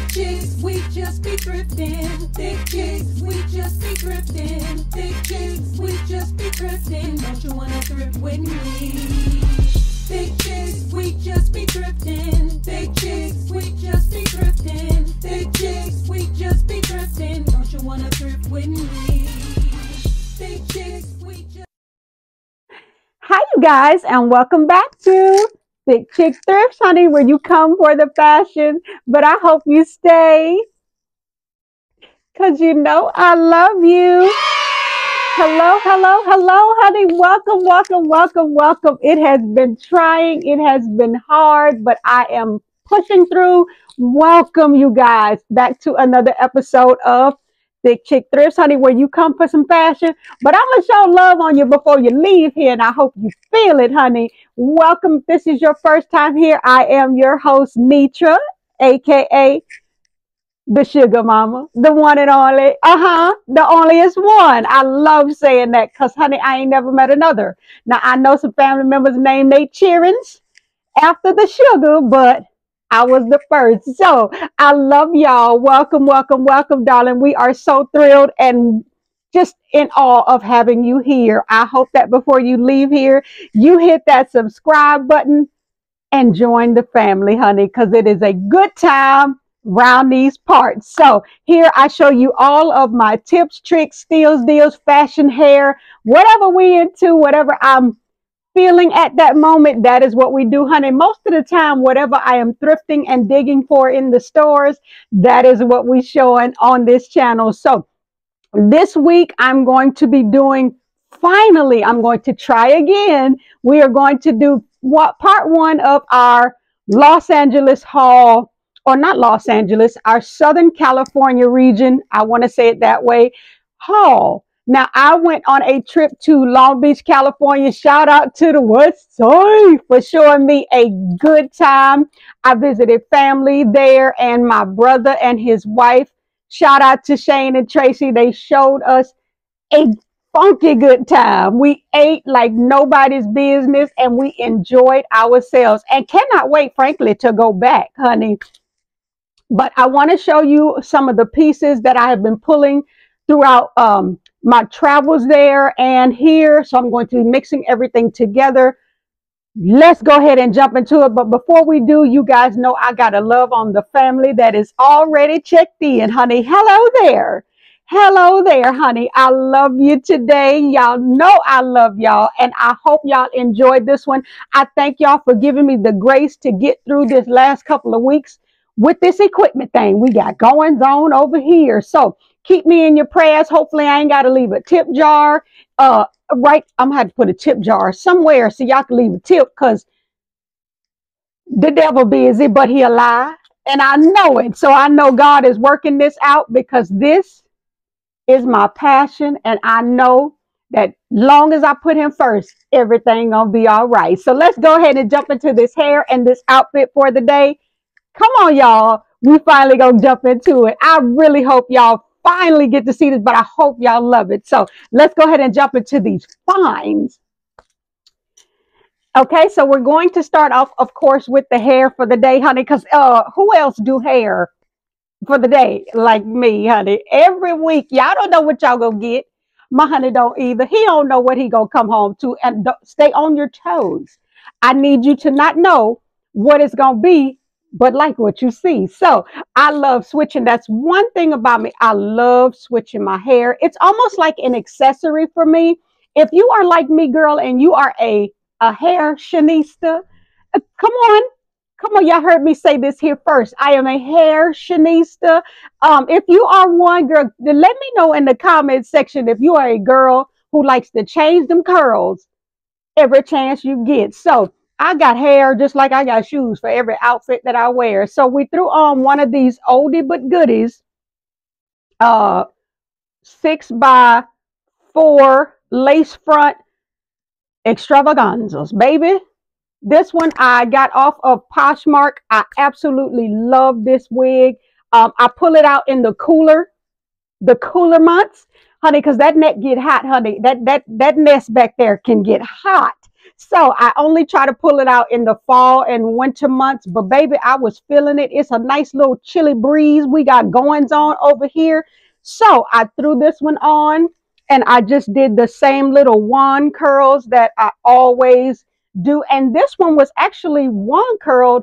Thick chicks, we just be thrifting. Thick chicks, we just be thrifting. Thick chicks, we just be thrifting. Don't you wanna thrift with me? Thick chicks, we just be thrifting. Thick chicks, we just be thrifting. Thick chicks, we just be thrifting. Don't you wanna thrift with me? Thick chicks, we just. Hi, you guys, and welcome back to ThiChicThrifts, honey, where you come for the fashion, but I hope you stay, because you know I love you. Hello, hello, hello, honey. Welcome, welcome, welcome, welcome. It has been trying. It has been hard, but I am pushing through. Welcome, you guys, back to another episode of ThiChicThrifts, honey, where you come for some fashion, but I'm going to show love on you before you leave here, and I hope you feel it, honey. Welcome. If this is your first time here, I am your host, Shenitra, a.k.a. the Sugar Mama, the one and only, the onlyest one. I love saying that because, honey, I ain't never met another. Now, I know some family members named they cheerings after the sugar, but I was the first. So I love y'all. Welcome, welcome, welcome, darling. We are so thrilled and just in awe of having you here. I hope that before you leave here, you hit that subscribe button and join the family, honey, because it is a good time around these parts. So here I show you all of my tips, tricks, steals, deals, fashion, hair, whatever we into, whatever I'm feeling at that moment, that is what we do, honey. Most of the time, whatever I am thrifting and digging for in the stores, that is what we showing on this channel. So this week I'm going to be doing, finally, I'm going to try again. We are going to do part one of our Los Angeles haul, or not Los Angeles, our Southern California region, I want to say it that way, haul. Now, I went on a trip to Long Beach, California. Shout out to the West Side for showing me a good time. I visited family there and my brother and his wife. Shout out to Shane and Tracy. They showed us a funky good time. We ate like nobody's business and we enjoyed ourselves and cannot wait, frankly, to go back, honey. But I want to show you some of the pieces that I have been pulling throughout my travels there and here. So I'm going to be mixing everything together. Let's go ahead and jump into it. But before we do, you guys know I got to love on the family that is already checked in, honey. Hello there. Hello there, honey. I love you today. Y'all know I love y'all, and I hope y'all enjoyed this one. I thank y'all for giving me the grace to get through this last couple of weeks with this equipment thing we got going on over here. So keep me in your prayers. Hopefully I ain't got to leave a tip jar. Right, I'm going to have to put a tip jar somewhere so y'all can leave a tip, because the devil busy, but he alive. And I know it. So I know God is working this out, because this is my passion. And I know that long as I put him first, everything going to be all right. So let's go ahead and jump into this hair and this outfit for the day. Come on, y'all. We finally gonna jump into it. I really hope y'all finally get to see this, but I hope y'all love it. So let's go ahead and jump into these finds. Okay, so we're going to start off, of course, with the hair for the day, honey, because who else do hair for the day like me, honey? Every week, y'all don't know what y'all gonna get. My honey don't either. He don't know what he gonna come home to, and stay on your toes. I need you to not know what it's gonna be, but like what you see. So I love switching. That's one thing about me. I love switching my hair. It's almost like an accessory for me. If you are like me, girl, and you are a hair shenista, come on, y'all heard me say this here first. I am a hair shenista. If you are one, girl, then let me know in the comments section if you are a girl who likes to change them curls every chance you get. So I got hair just like I got shoes for every outfit that I wear. So we threw on one of these oldie but goodies, 6x4 lace front extravaganzas, baby. This one I got off of Poshmark. I absolutely love this wig. I pull it out in the cooler months, honey, because that neck get hot, honey. That nest back there can get hot. So I only try to pull it out in the fall and winter months. But baby, I was feeling it. It's a nice little chilly breeze we got goings on over here. So I threw this one on and I just did the same little wand curls that I always do. And this one was actually wand curled,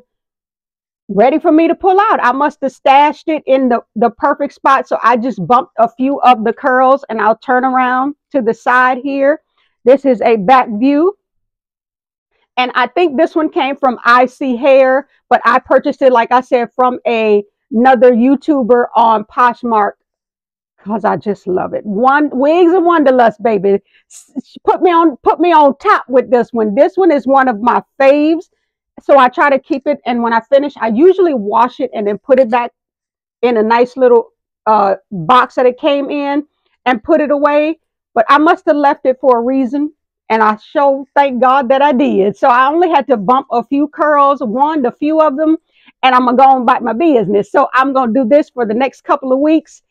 ready for me to pull out. I must have stashed it in the perfect spot. So I just bumped a few of the curls and I'll turn around to the side here. This is a back view. And I think this one came from IC Hair, but I purchased it, like I said, from another YouTuber on Poshmark because I just love it. Wigs of Wanderlust, baby. Put me on top with this one. This one is one of my faves. So I try to keep it. And when I finish, I usually wash it and then put it back in a nice little box that it came in and put it away. But I must have left it for a reason. And I thank God that I did. So I only had to bump a few curls, a few of them, and I'm going to go on about my business. So I'm going to do this for the next couple of weeks.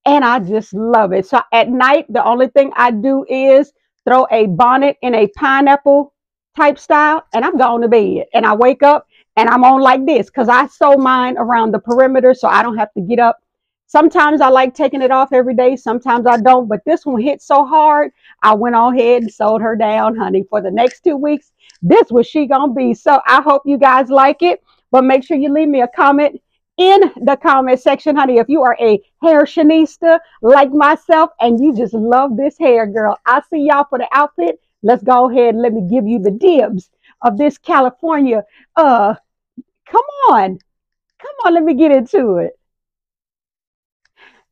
And I just love it. So at night, the only thing I do is throw a bonnet in a pineapple type style, and I'm going to bed. And I wake up and I'm on like this because I sew mine around the perimeter so I don't have to get up. Sometimes I like taking it off every day. Sometimes I don't. But this one hit so hard, I went on ahead and sewed her down, honey. For the next 2 weeks, this was she gonna be. So I hope you guys like it. But make sure you leave me a comment in the comment section, honey. If you are a hair shenista like myself and you just love this hair, girl, I'll see y'all for the outfit. Let's go ahead and let me give you the dibs of this California. Come on. Let me get into it.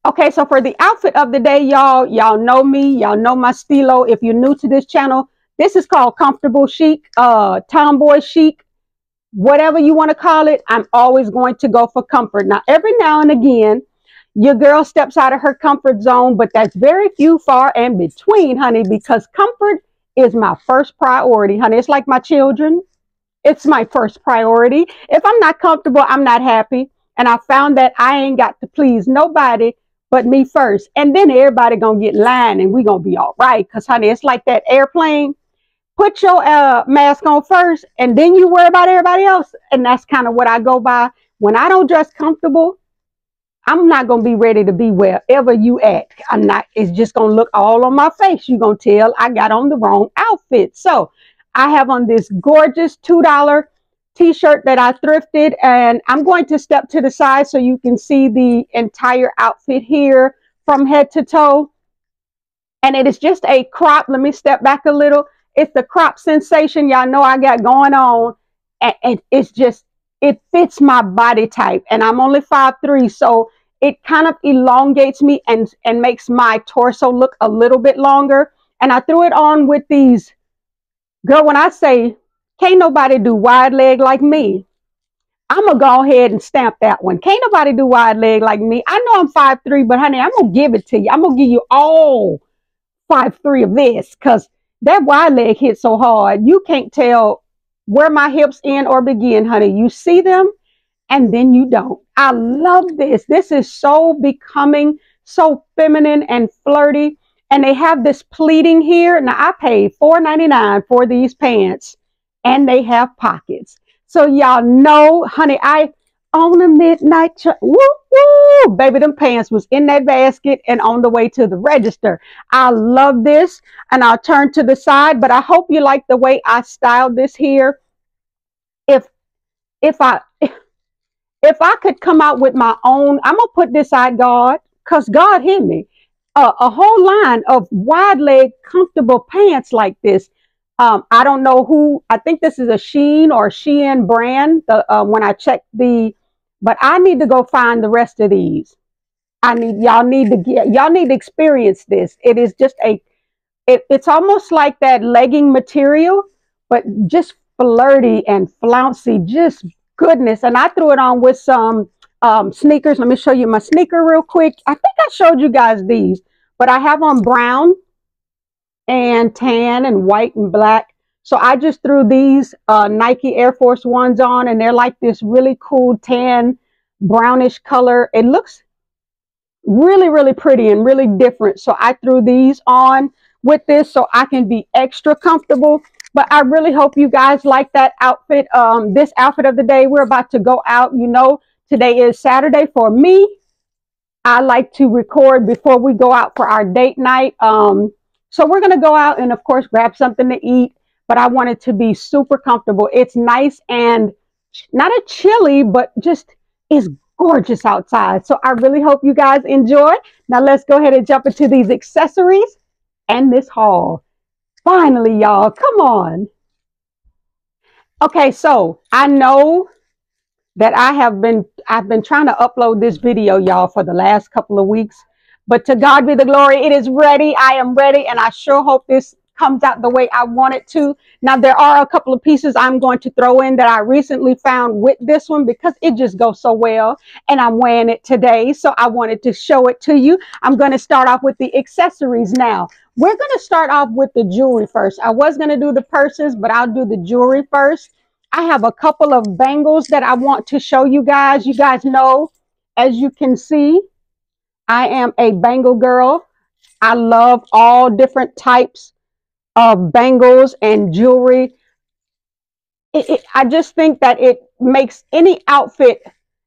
Okay, so for the outfit of the day, y'all know me. Y'all know my stilo. If you're new to this channel, this is called comfortable chic, tomboy chic, whatever you want to call it. I'm always going to go for comfort. Now, every now and again, your girl steps out of her comfort zone, but that's very few, far in between, honey, because comfort is my first priority, honey. It's like my children. It's my first priority. If I'm not comfortable, I'm not happy. And I found that I ain't got to please nobody but me first. And then everybody gonna get lined and we gonna be all right. Because, honey, it's like that airplane. Put your mask on first and then you worry about everybody else. And that's kind of what I go by. When I don't dress comfortable, I'm not going to be ready to be wherever you at. I'm not. It's just going to look all on my face. You're going to tell I got on the wrong outfit. So I have on this gorgeous $2 t-shirt that I thrifted, and I'm going to step to the side so you can see the entire outfit here from head to toe. And it is just a crop. Let me step back a little. It's the crop sensation y'all know I got going on, and it's just, it fits my body type, and I'm only 5'3", so it kind of elongates me and makes my torso look a little bit longer. And I threw it on with these, girl, when I say can't nobody do wide leg like me, I'm going to go ahead and stamp that one. Can't nobody do wide leg like me. I know I'm 5'3", but honey, I'm going to give it to you. I'm going to give you all 5'3" of this, because that wide leg hit so hard. You can't tell where my hips end or begin, honey. You see them and then you don't. I love this. This is so becoming, so feminine and flirty. And they have this pleating here. Now, I paid $4.99 for these pants, and they have pockets. So y'all know, honey, I on a midnight, woo, woo, baby, them pants was in that basket and on the way to the register. I love this, and I'll turn to the side, but I hope you like the way I styled this here. If I could come out with my own, I'm gonna put this out, God, because God hit me. A whole line of wide leg comfortable pants like this. I don't know who, I think this is a Shein or Shein brand, when I checked but I need to go find the rest of these. Y'all need to experience this. It is just it's almost like that legging material, but just flirty and flouncy, just goodness. And I threw it on with some sneakers. Let me show you my sneaker real quick. I think I showed you guys these, but I have on brown and tan and white and black. So I just threw these Nike Air Force Ones on, and they're like this really cool tan brownish color. It looks really, really pretty and really different. So I threw these on with this so I can be extra comfortable. But I really hope you guys like that outfit. This outfit of the day, we're about to go out. You know, today is Saturday for me. I like to record before we go out for our date night. So we're going to go out and, of course, grab something to eat. But I want it to be super comfortable. It's nice and not a chilly, but just is gorgeous outside. So I really hope you guys enjoy. Now let's go ahead and jump into these accessories and this haul. Finally, y'all, come on. Okay, so I know that I've been trying to upload this video, y'all, for the last couple of weeks, but to God be the glory. It is ready. I am ready, and I sure hope this comes out the way I want it to. Now, there are a couple of pieces I'm going to throw in that I recently found with this one because it just goes so well, and I'm wearing it today, so I wanted to show it to you. I'm going to start off with the accessories now. We're going to start off with the jewelry first. I was going to do the purses, but I'll do the jewelry first. I have a couple of bangles that I want to show you guys. You guys know, as you can see, I am a bangle girl. I love all different types of bangles and jewelry. I just think that it makes any outfit,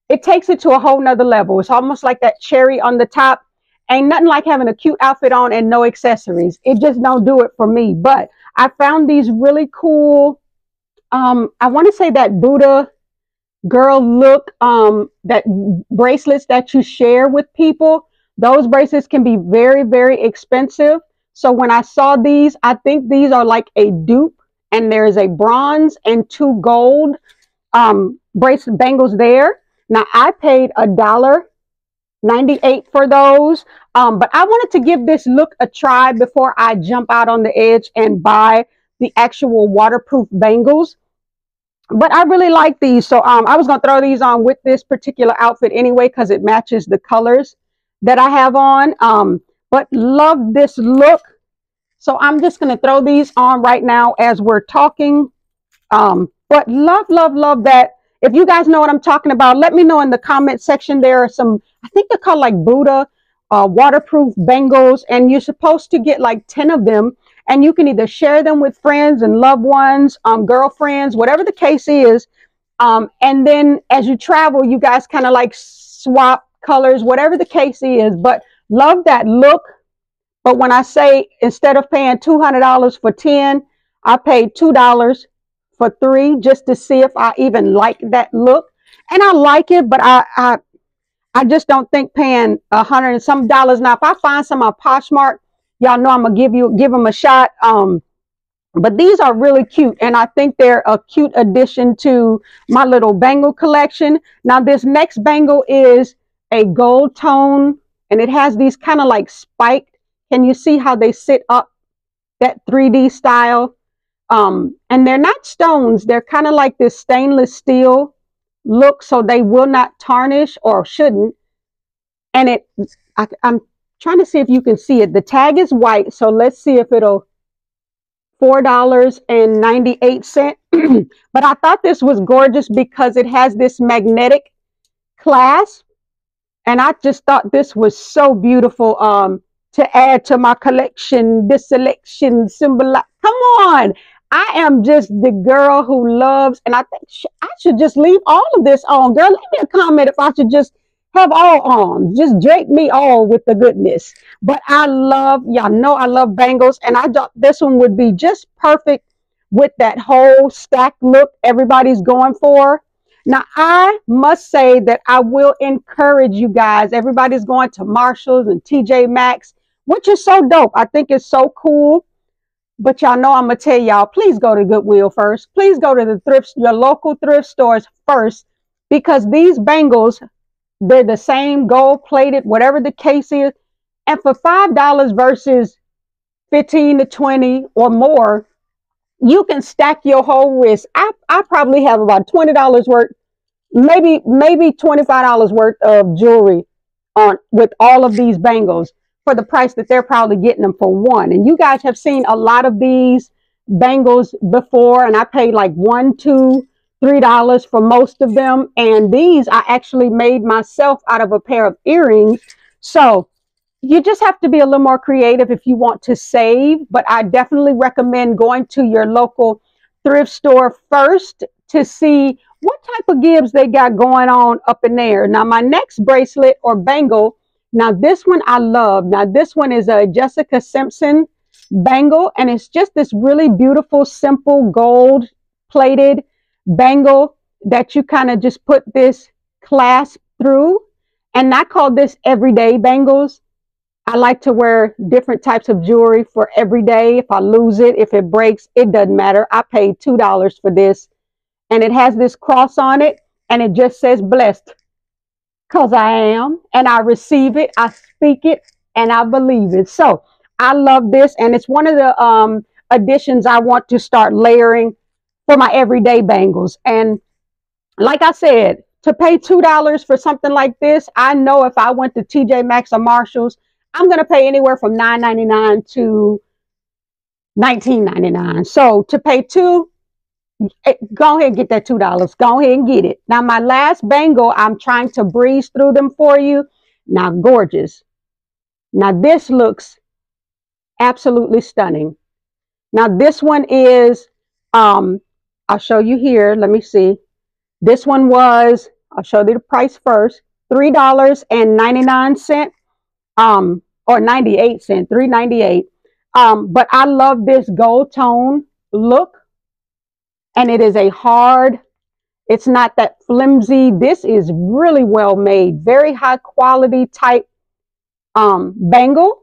it takes it to a whole nother level. It's almost like that cherry on the top. Ain't nothing like having a cute outfit on and no accessories. It just don't do it for me. But I found these really cool, I want to say that Buddha girl look, that bracelets that you share with people. Those bracelets can be very, very expensive. So when I saw these, I think these are like a dupe, and there's a bronze and 2 gold bracelet bangles there. Now I paid $1.98 for those, but I wanted to give this look a try before I jump out on the edge and buy the actual waterproof bangles. But I really like these, so I was going to throw these on with this particular outfit anyway because it matches the colors that I have on. But love this look, so I'm just going to throw these on right now as we're talking. But love that. If you guys know what I'm talking about, let me know in the comment section. There are some, I think they're called like Buddha waterproof bangles, and you're supposed to get like 10 of them. And you can either share them with friends and loved ones, girlfriends, whatever the case is. And then as you travel, you guys kind of like swap colors, whatever the case is. But love that look. But when I say instead of paying $200 for 10, I paid $2 for 3 just to see if I even like that look. And I like it, but I just don't think paying $100 and some dollars. Now, if I find some on Poshmark, y'all know I'm gonna give them a shot. But these are really cute, and I think they're a cute addition to my little bangle collection. Now, this next bangle is a gold tone, and it has these kind of like spiked. Can you see how they sit up, that 3D style? And they're not stones. They're kind of like this stainless steel look, so they will not tarnish or shouldn't. And I'm trying to see if you can see it. The tag is white, so let's see if it'll, $4.98. But I thought this was gorgeous because it has this magnetic clasp, and I just thought this was so beautiful to add to my collection. This selection symbol, come on. I am just the girl who loves, and I think I should just leave all of this on. Girl, leave me a comment if I should just have all on. Just drape me all with the goodness. But I love, y'all know I love bangles, and I thought this one would be just perfect with that whole stack look everybody's going for. Now, I must say that I will encourage you guys. Everybody's going to Marshalls and TJ Maxx, which is so dope. I think it's so cool. But y'all know I'm going to tell y'all, please go to Goodwill first. Please go to the thrift, your local thrift stores first, because these bangles, they're the same, gold plated, whatever the case is. And for $5 versus 15 to 20 or more, you can stack your whole wrist. I probably have about $20 worth, maybe $25 worth of jewelry on with all of these bangles for the price that they're probably getting them for one. And you guys have seen a lot of these bangles before, and I paid like $1, $2, $3 for most of them. And these I actually made myself out of a pair of earrings. So you just have to be a little more creative if you want to save, but I definitely recommend going to your local thrift store first to see what type of gifts they got going on up in there. Now, my next bracelet or bangle, now this one I love. Now, this one is a Jessica Simpson bangle, and it's just this really beautiful, simple gold plated bangle that you kind of just put this clasp through. And I call this everyday bangles. I like to wear different types of jewelry for every day. If I lose it, if it breaks, it doesn't matter. I paid $2 for this, and it has this cross on it, and it just says blessed, because I am, and I receive it, I speak it, and I believe it. So I love this, and it's one of the additions I want to start layering for my everyday bangles. And like I said, to pay $2 for something like this, I know if I went to TJ Maxx or Marshalls, I'm going to pay anywhere from $9.99 to $19.99. So to pay $2, go ahead and get that $2. Go ahead and get it. Now, my last bangle, I'm trying to breeze through them for you. Now, gorgeous. Now, this looks absolutely stunning. Now, this one is, I'll show you here. Let me see. This one was, I'll show you the price first, $3.99. Or 98 cents, $3.98. But I love this gold tone look, and it is a hard, it's not that flimsy. This is really well made, very high quality type bangle.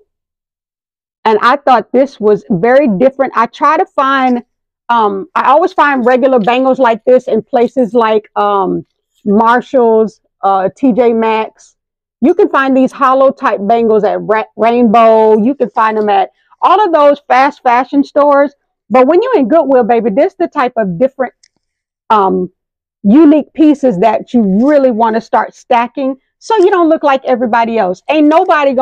And I thought this was very different. I try to find, I always find regular bangles like this in places like Marshalls, TJ Maxx. You can find these hollow type bangles at Rainbow. You can find them at all of those fast fashion stores. But when you're in Goodwill, baby, this is the type of different unique pieces that you really want to start stacking so you don't look like everybody else. Ain't nobody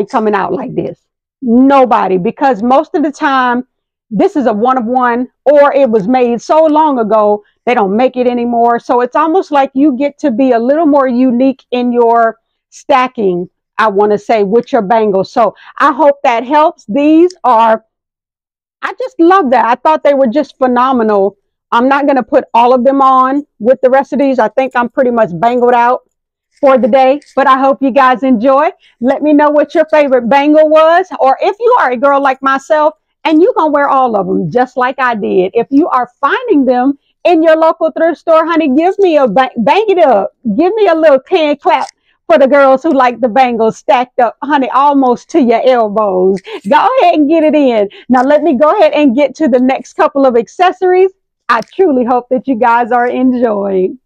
coming out like this. Nobody, because most of the time, this is a one of one, or it was made so long ago, they don't make it anymore. So it's almost like you get to be a little more unique in your stacking, I want to say, with your bangles. So I hope that helps. These are, I just love that. I thought they were just phenomenal. I'm not going to put all of them on with the rest of these. I think I'm pretty much bangled out for the day, but I hope you guys enjoy. Let me know what your favorite bangle was, or if you are a girl like myself and you're going to wear all of them just like I did. If you are finding them in your local thrift store, honey, give me a bang it up. Give me a little hand clap for the girls who like the bangles stacked up, honey, almost to your elbows. Go ahead and get it in. Now, let me go ahead and get to the next couple of accessories. I truly hope that you guys are enjoying.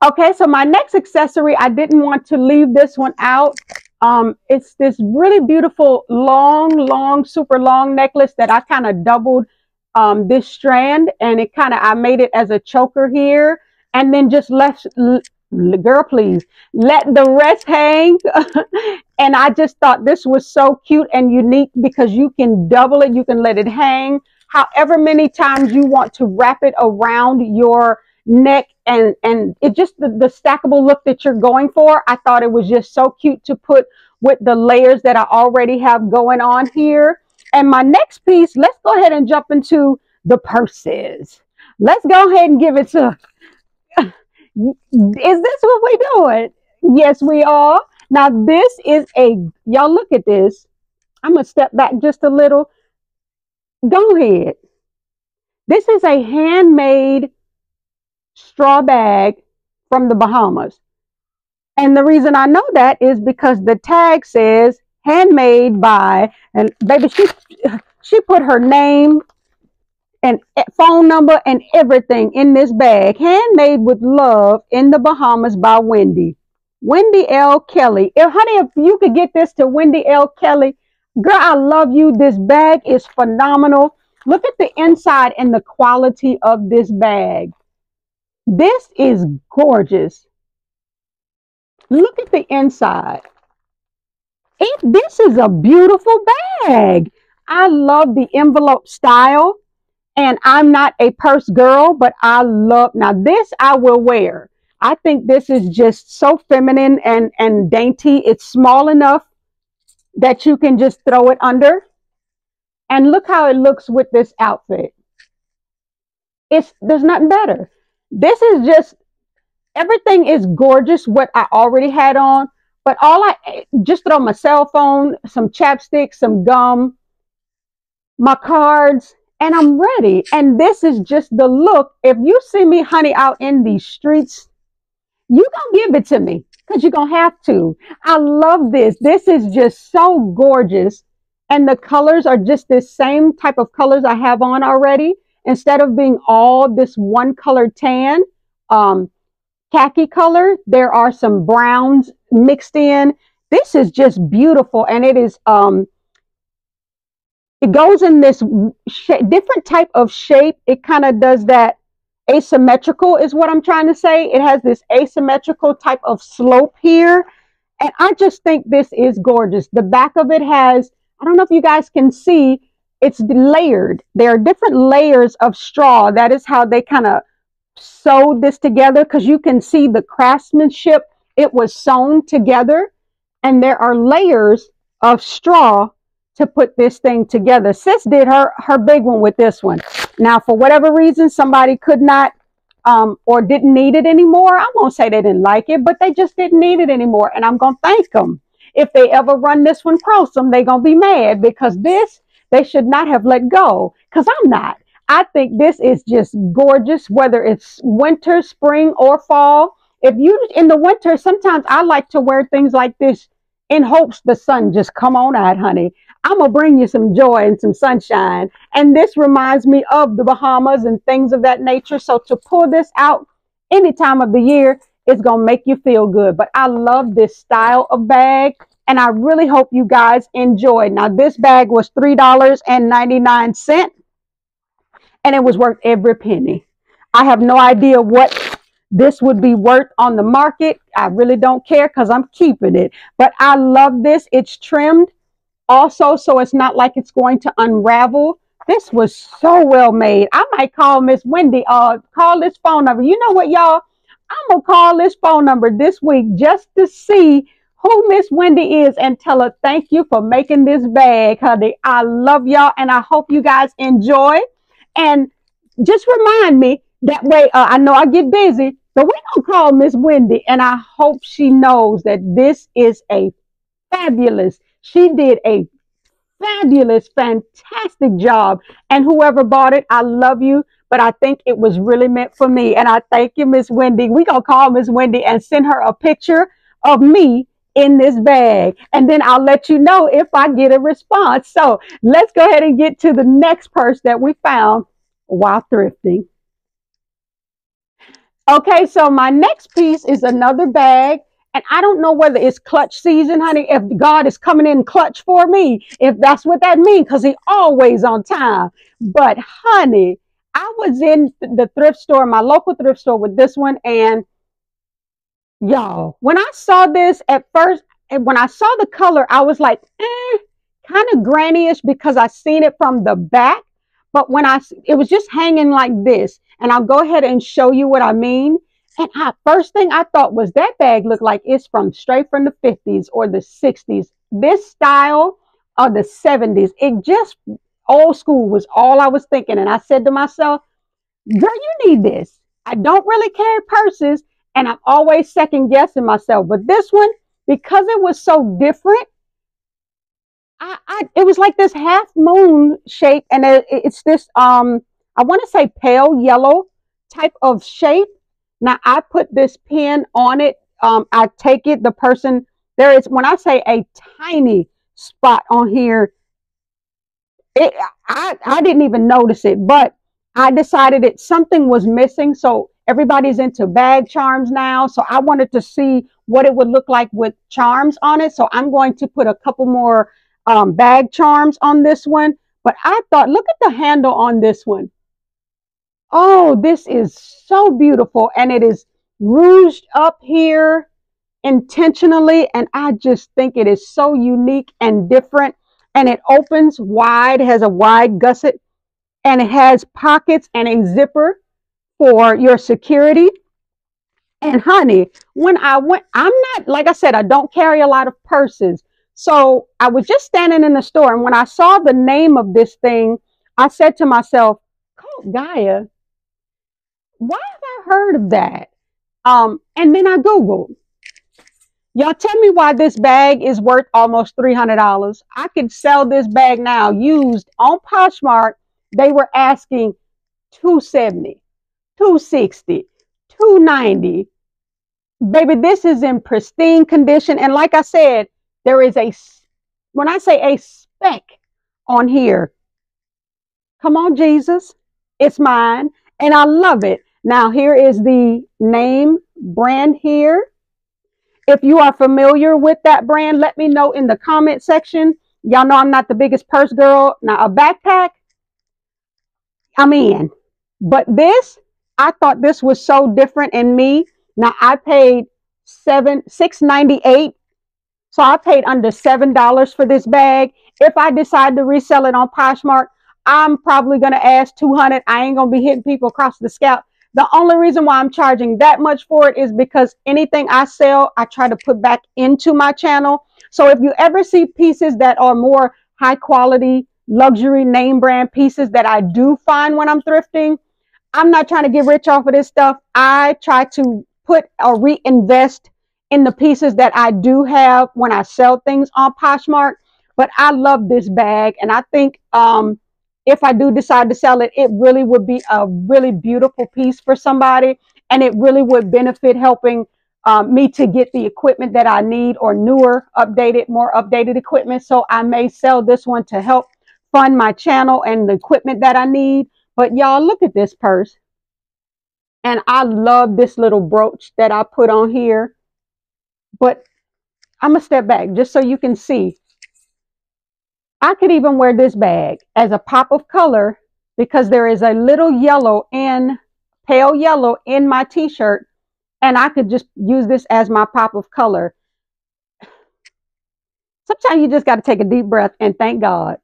Okay, so my next accessory, I didn't want to leave this one out. It's this really beautiful long, super long necklace that I kind of doubled this strand, and it kind of, I made it as a choker here, and then just left, girl, please, let the rest hang. And I just thought this was so cute and unique because you can double it, you can let it hang however many times you want to wrap it around your neck, and it just the stackable look that you're going for. I thought it was just so cute to put with the layers that I already have going on here. And my next piece, let's go ahead and jump into the purses. Let's go ahead and give it to, is this what we're doing? Yes, we are. Now this is y'all look at this. I'm gonna step back just a little. Go ahead. This is a handmade straw bag from the Bahamas. And the reason I know that is because the tag says handmade by, and baby, she put her name and phone number and everything in this bag. Handmade with love in the Bahamas by Wendy L. Kelly. Honey, if you could get this to Wendy L. Kelly, girl, I love you. This bag is phenomenal. Look at the inside and the quality of this bag. This is gorgeous. Look at the inside. This is a beautiful bag. I love the envelope style, and I'm not a purse girl, but I love, now this I will wear. I think this is just so feminine and dainty. It's small enough that you can just throw it under. And look how it looks with this outfit. There's nothing better. This is just, everything is gorgeous what I already had on, but all I just throw my cell phone, some chapstick, some gum, my cards, and I'm ready. And this is just the look. If you see me, honey, out in these streets, you gonna give it to me because you're gonna have to. I love this. This is just so gorgeous. And the colors are just this same type of colors I have on already. Instead of being all this one color tan, khaki color, there are some browns mixed in. This is just beautiful. And it is, it goes in this different type of shape. It kind of does that asymmetrical is what I'm trying to say. It has this asymmetrical type of slope here. And I just think this is gorgeous. The back of it has, I don't know if you guys can see, it's layered. There are different layers of straw. That is how they kind of sewed this together, because you can see the craftsmanship. It was sewn together, and there are layers of straw to put this thing together. Sis did her big one with this one. Now, for whatever reason, somebody could not or didn't need it anymore. I won't say they didn't like it, but they just didn't need it anymore. And I'm going to thank them. If they ever run this one across them, they're going to be mad, because this, they should not have let go, because I'm not. I think this is just gorgeous, whether it's winter, spring, or fall. If you in the winter, sometimes I like to wear things like this in hopes the sun just come on out, honey. I'm going to bring you some joy and some sunshine. And this reminds me of the Bahamas and things of that nature. So to pull this out any time of the year, it's going to make you feel good. But I love this style of bag, and I really hope you guys enjoy. Now, this bag was $3.99, and it was worth every penny. I have no idea what this would be worth on the market. I really don't care, because I'm keeping it. But I love this. It's trimmed also, so it's not like it's going to unravel. This was so well made. I might call Miss Wendy, call this phone number. You know what, y'all? I'm going to call this phone number this week just to see who Miss Wendy is and tell her thank you for making this bag, honey. I love y'all, and I hope you guys enjoy. And just remind me, that way I know I get busy, but we're going to call Miss Wendy, and I hope she knows that this is a fabulous, she did a fabulous, fantastic job. And whoever bought it, I love you, but I think it was really meant for me. And I thank you, Miss Wendy. We're going to call Miss Wendy and send her a picture of me in this bag. And then I'll let you know if I get a response. So let's go ahead and get to the next purse that we found while thrifting. Okay, so my next piece is another bag. And I don't know whether it's clutch season, honey, if God is coming in clutch for me, if that's what that means, because he's always on time. But, honey, I was in the thrift store, my local thrift store, with this one. And, y'all, when I saw this at first, and when I saw the color, I was like, kind of granny-ish, because I seen it from the back. But when it was just hanging like this. And I'll go ahead and show you what I mean. And first thing I thought was, that bag looked like it's straight from the 50s or the 60s. This style of the 70s, it just old school was all I was thinking. And I said to myself, girl, you need this. I don't really carry purses, and I'm always second guessing myself. But this one, because it was so different, it was like this half moon shape, and it's this I want to say pale yellow type of shape. Now, I put this pin on it. I take it, the person, there is, when I say a tiny spot on here, I didn't even notice it, but I decided something was missing. So everybody's into bag charms now. So I wanted to see what it would look like with charms on it. So I'm going to put a couple more bag charms on this one. But I thought, look at the handle on this one. Oh, this is so beautiful. And it is rouged up here intentionally. And I just think it is so unique and different. And it opens wide, it has a wide gusset, and it has pockets and a zipper for your security. And honey, when I went, I'm not, like I said, I don't carry a lot of purses. So I was just standing in the store, and when I saw the name of this thing, I said to myself, Colt Gaia, why have I heard of that? And then I Googled. Y'all tell me why this bag is worth almost $300. I could sell this bag now used on Poshmark. They were asking 270, 260, 290. Baby, this is in pristine condition. And like I said, there is when I say a speck on here, come on, Jesus, it's mine. And I love it. Now, here is the name brand here. If you are familiar with that brand, let me know in the comment section. Y'all know I'm not the biggest purse girl. Now, a backpack, I'm in. But this, I thought this was so different in me. Now, I paid $6.98. So I paid under $7 for this bag. If I decide to resell it on Poshmark, I'm probably going to ask $200. I ain't going to be hitting people across the scalp. The only reason why I'm charging that much for it is because anything I sell, I try to put back into my channel. So if you ever see pieces that are more high quality, luxury name brand pieces that I do find when I'm thrifting, I'm not trying to get rich off of this stuff. I try to put or reinvest in the pieces that I do have when I sell things on Poshmark. But I love this bag, and I think if I do decide to sell it, it really would be a really beautiful piece for somebody, and it really would benefit helping me to get the equipment that I need, or newer, updated, more updated equipment. So I may sell this one to help fund my channel and the equipment that I need. But y'all, look at this purse. And I love this little brooch that I put on here. But I'm going to step back just so you can see. I could even wear this bag as a pop of color because there is a little yellow in, pale yellow in my t-shirt. And I could just use this as my pop of color. Sometimes you just got to take a deep breath and thank God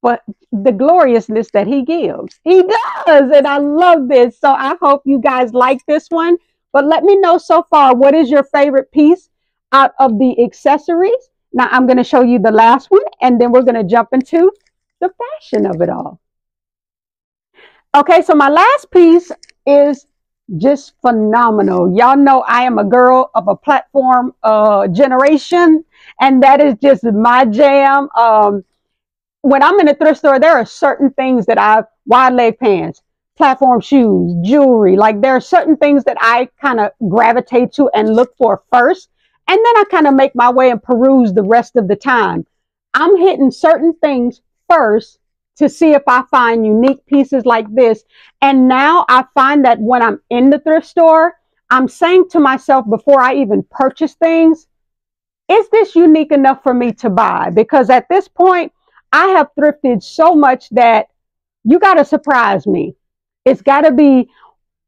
for the gloriousness that he gives. He does. And I love this. So I hope you guys like this one. But let me know so far, what is your favorite piece out of the accessories? Now I'm going to show you the last one, and then we're going to jump into the fashion of it all. Okay, so my last piece is just phenomenal. Y'all know I am a girl of a platform generation, and that is just my jam. When I'm in a thrift store, there are certain things that wide leg pants, platform shoes, jewelry. Like, there are certain things that I kind of gravitate to and look for first. And then I kind of make my way and peruse the rest of the time. I'm hitting certain things first to see if I find unique pieces like this. And now I find that when I'm in the thrift store, I'm saying to myself before I even purchase things, is this unique enough for me to buy? Because at this point, I have thrifted so much that you got to surprise me. It's got to be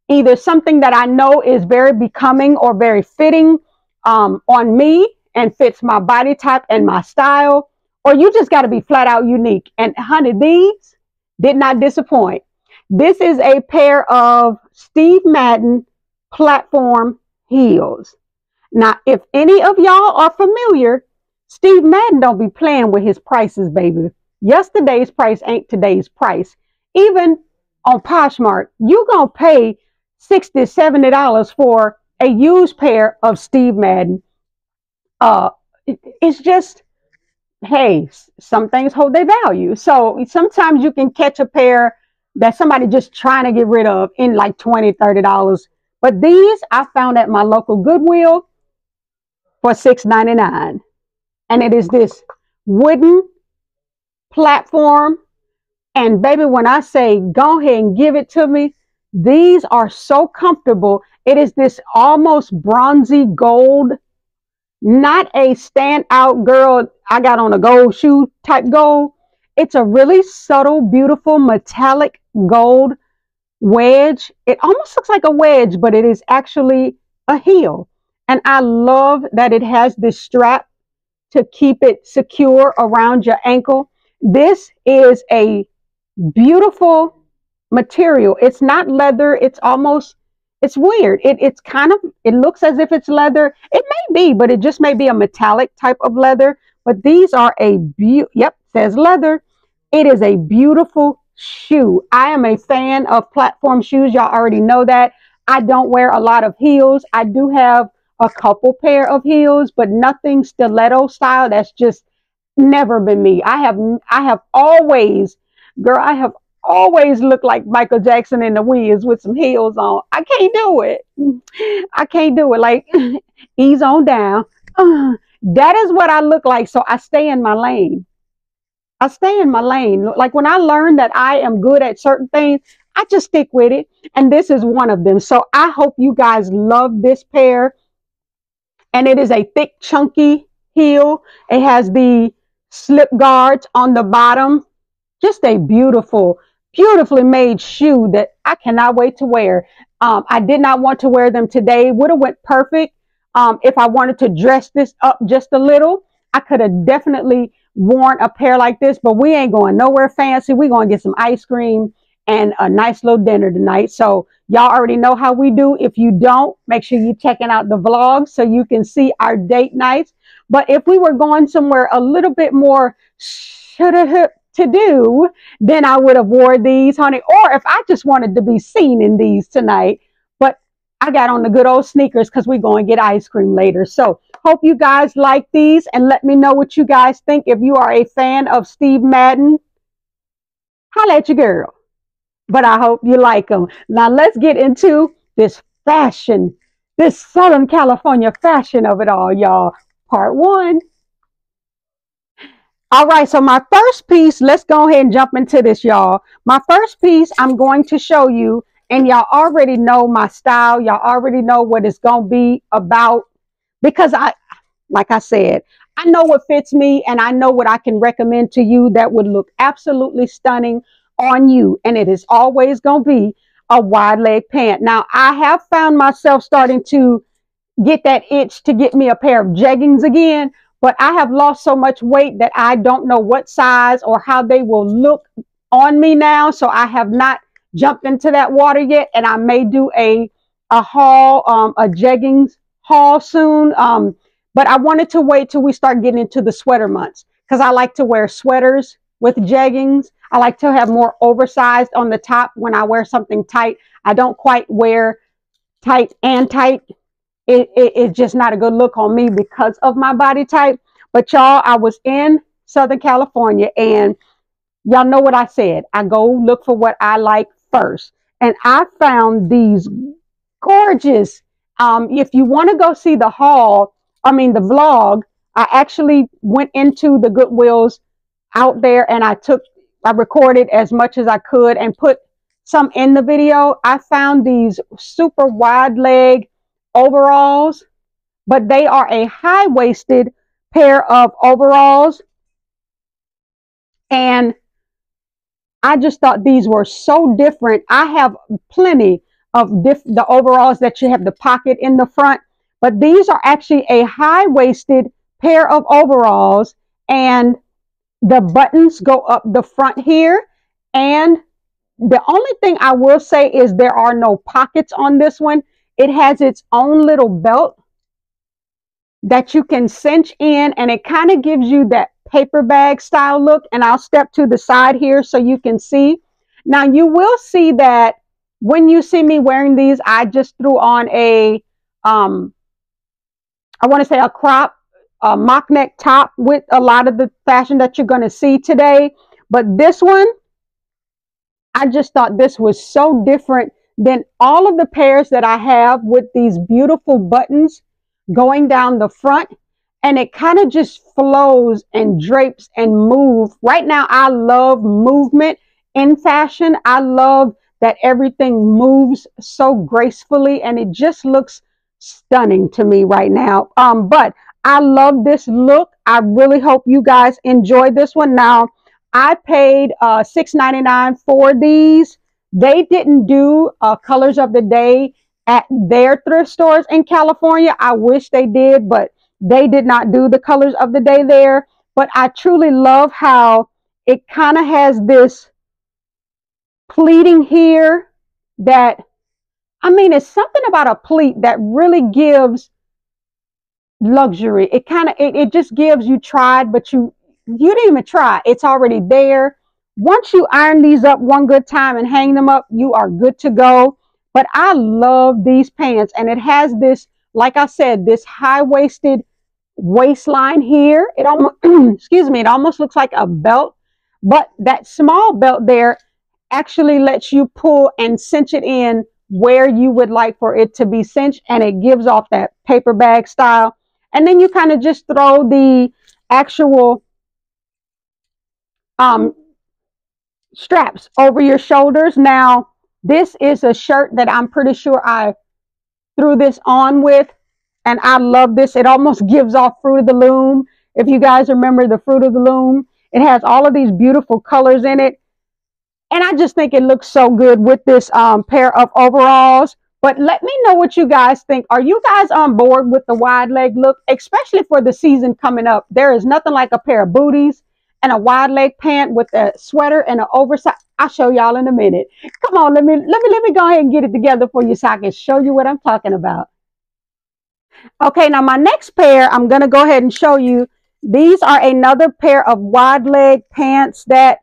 either something that I know is very becoming or very fitting on me and fits my body type and my style, or you just got to be flat out unique. And honey, these did not disappoint. This is a pair of Steve Madden platform heels. Now, if any of y'all are familiar, Steve Madden don't be playing with his prices, baby. Yesterday's price ain't today's price. Even on Poshmark, you're going to pay $60, $70 for a used pair of Steve Madden. It's just, hey, some things hold their value. So sometimes you can catch a pair that somebody just trying to get rid of in like $20, $30. But these I found at my local Goodwill for $6.99. And it is this wooden platform. And baby, when I say go ahead and give it to me, these are so comfortable. It is this almost bronzy gold, not a standout girl, I got on a gold shoe type gold. It's a really subtle, beautiful metallic gold wedge. It almost looks like a wedge, but it is actually a heel. And I love that it has this strap to keep it secure around your ankle. This is a beautiful material. It's not leather. It's almost, It's weird. It's kind of, it looks as if it's leather. It may be, but it just may be a metallic type of leather. But these are yep, says leather. It is a beautiful shoe. I am a fan of platform shoes. Y'all already know that. I don't wear a lot of heels. I do have a couple pair of heels, but nothing stiletto style. That's just never been me. I have always, girl, I have always looked like Michael Jackson in the Wiz with some heels on. I can't do it. I can't do it. Like, ease on down. That is what I look like. So I stay in my lane. I stay in my lane. Like when I learned that I am good at certain things, I just stick with it. And this is one of them. So I hope you guys love this pair. And it is a thick, chunky heel. It has the slip guards on the bottom. Just a beautiful, beautifully made shoe that I cannot wait to wear. I did not want to wear them today. Would have went perfect. If I wanted to dress this up just a little, I could have definitely worn a pair like this, but we ain't going nowhere fancy. We're going to get some ice cream and a nice little dinner tonight. So y'all already know how we do. If you don't, make sure you're checking out the vlog so you can see our date nights. But if we were going somewhere a little bit more to do, then I would have wore these, honey. Or if I just wanted to be seen in these tonight. But I got on the good old sneakers because we're going to get ice cream later. So hope you guys like these and let me know what you guys think. If you are a fan of Steve Madden, holla at your girl. But I hope you like them. Now let's get into this fashion, this Southern California fashion of it all, y'all. Part one. All right, so my first piece, let's go ahead and jump into this, y'all. My first piece I'm going to show you, and y'all already know my style. Y'all already know what it's going to be about because like I said, I know what fits me and I know what I can recommend to you that would look absolutely stunning on you. And it is always going to be a wide leg pant. Now, I have found myself starting to get that itch to get me a pair of jeggings again. But I have lost so much weight that I don't know what size or how they will look on me now. So I have not jumped into that water yet. And I may do a haul, a jeggings haul soon. But I wanted to wait till we start getting into the sweater months because I like to wear sweaters with jeggings. I like to have more oversized on the top when I wear something tight. I don't quite wear tight and tight. It's just not a good look on me because of my body type. But y'all, I was in Southern California and y'all know what I said. I go look for what I like first. And I found these gorgeous. If you want to go see the haul, the vlog, I actually went into the Goodwills out there and I recorded as much as I could and put some in the video. I found these super wide leg overalls, but they are a high-waisted pair of overalls, and I just thought these were so different. I have plenty of the overalls that you have the pocket in the front, but these are actually a high-waisted pair of overalls, and the buttons go up the front here, and the only thing I will say is there are no pockets on this one. It has its own little belt that you can cinch in, and it kind of gives you that paper bag style look. And I'll step to the side here so you can see. Now you will see that when you see me wearing these, I just threw on a, I want to say a crop, a mock neck top with a lot of the fashion that you're going to see today. But this one, I just thought this was so different than all of the pairs that I have with these beautiful buttons going down the front, and it kind of just flows and drapes and moves. Right now, I love movement in fashion. I love that everything moves so gracefully, and it just looks stunning to me right now. But I love this look. I really hope you guys enjoy this one. Now, I paid $6.99 for these. They didn't do colors of the day at their thrift stores in California. I wish they did, but they did not do the colors of the day there. But I truly love how it kind of has this pleating here that I mean, it's something about a pleat that really gives luxury. It kind of, it just gives, you tried, but you didn't even try. It's already there. Once you iron these up one good time and hang them up, you are good to go. But I love these pants, and it has this, like I said, this high-waisted waistline here. It almost, excuse me, it almost looks like a belt, but that small belt there actually lets you pull and cinch it in where you would like for it to be cinched, and it gives off that paper bag style. And then you kind of just throw the actual straps over your shoulders. Now, this is a shirt that I'm pretty sure I threw this on with, and I love this. It almost gives off Fruit of the Loom. If you guys remember the Fruit of the Loom, it has all of these beautiful colors in it. And I just think it looks so good with this pair of overalls. But let me know what you guys think. Are you guys on board with the wide leg look, especially for the season coming up? There is nothing like a pair of booties and a wide leg pant with a sweater and an oversized. I'll show y'all in a minute. Come on, let me go ahead and get it together for you so I can show you what I'm talking about. Okay, now my next pair, I'm going to go ahead and show you. These are another pair of wide leg pants that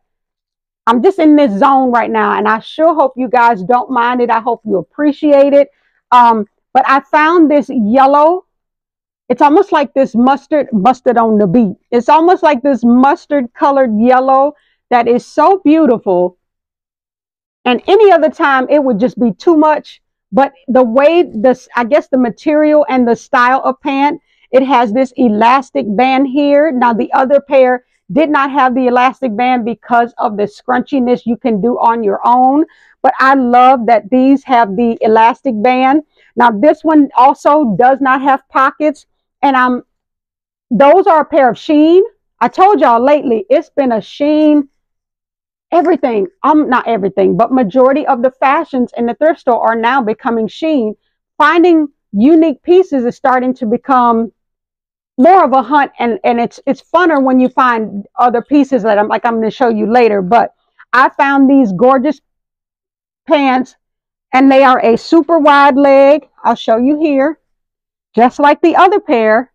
I'm just in this zone right now, and I sure hope you guys don't mind it. I hope you appreciate it. But I found this yellow. It's almost like this mustard on the beat. It's almost like this mustard colored yellow that is so beautiful. And any other time it would just be too much. But the way this, I guess the material and the style of pant, it has this elastic band here. Now the other pair did not have the elastic band because of the scrunchiness you can do on your own. But I love that these have the elastic band. Now this one also does not have pockets. And those are a pair of Shein. I told y'all lately, it's been a Shein everything. Not everything, but majority of the fashions in the thrift store are now becoming Shein. Finding unique pieces is starting to become more of a hunt, and it's funner when you find other pieces that I'm going to show you later. But I found these gorgeous pants, and they are a super wide leg. I'll show you here, just like the other pair.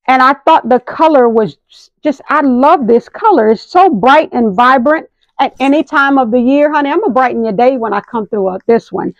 And I thought the color was just, I love this color. It's so bright and vibrant at any time of the year. Honey, I'm going to brighten your day when I come through this one.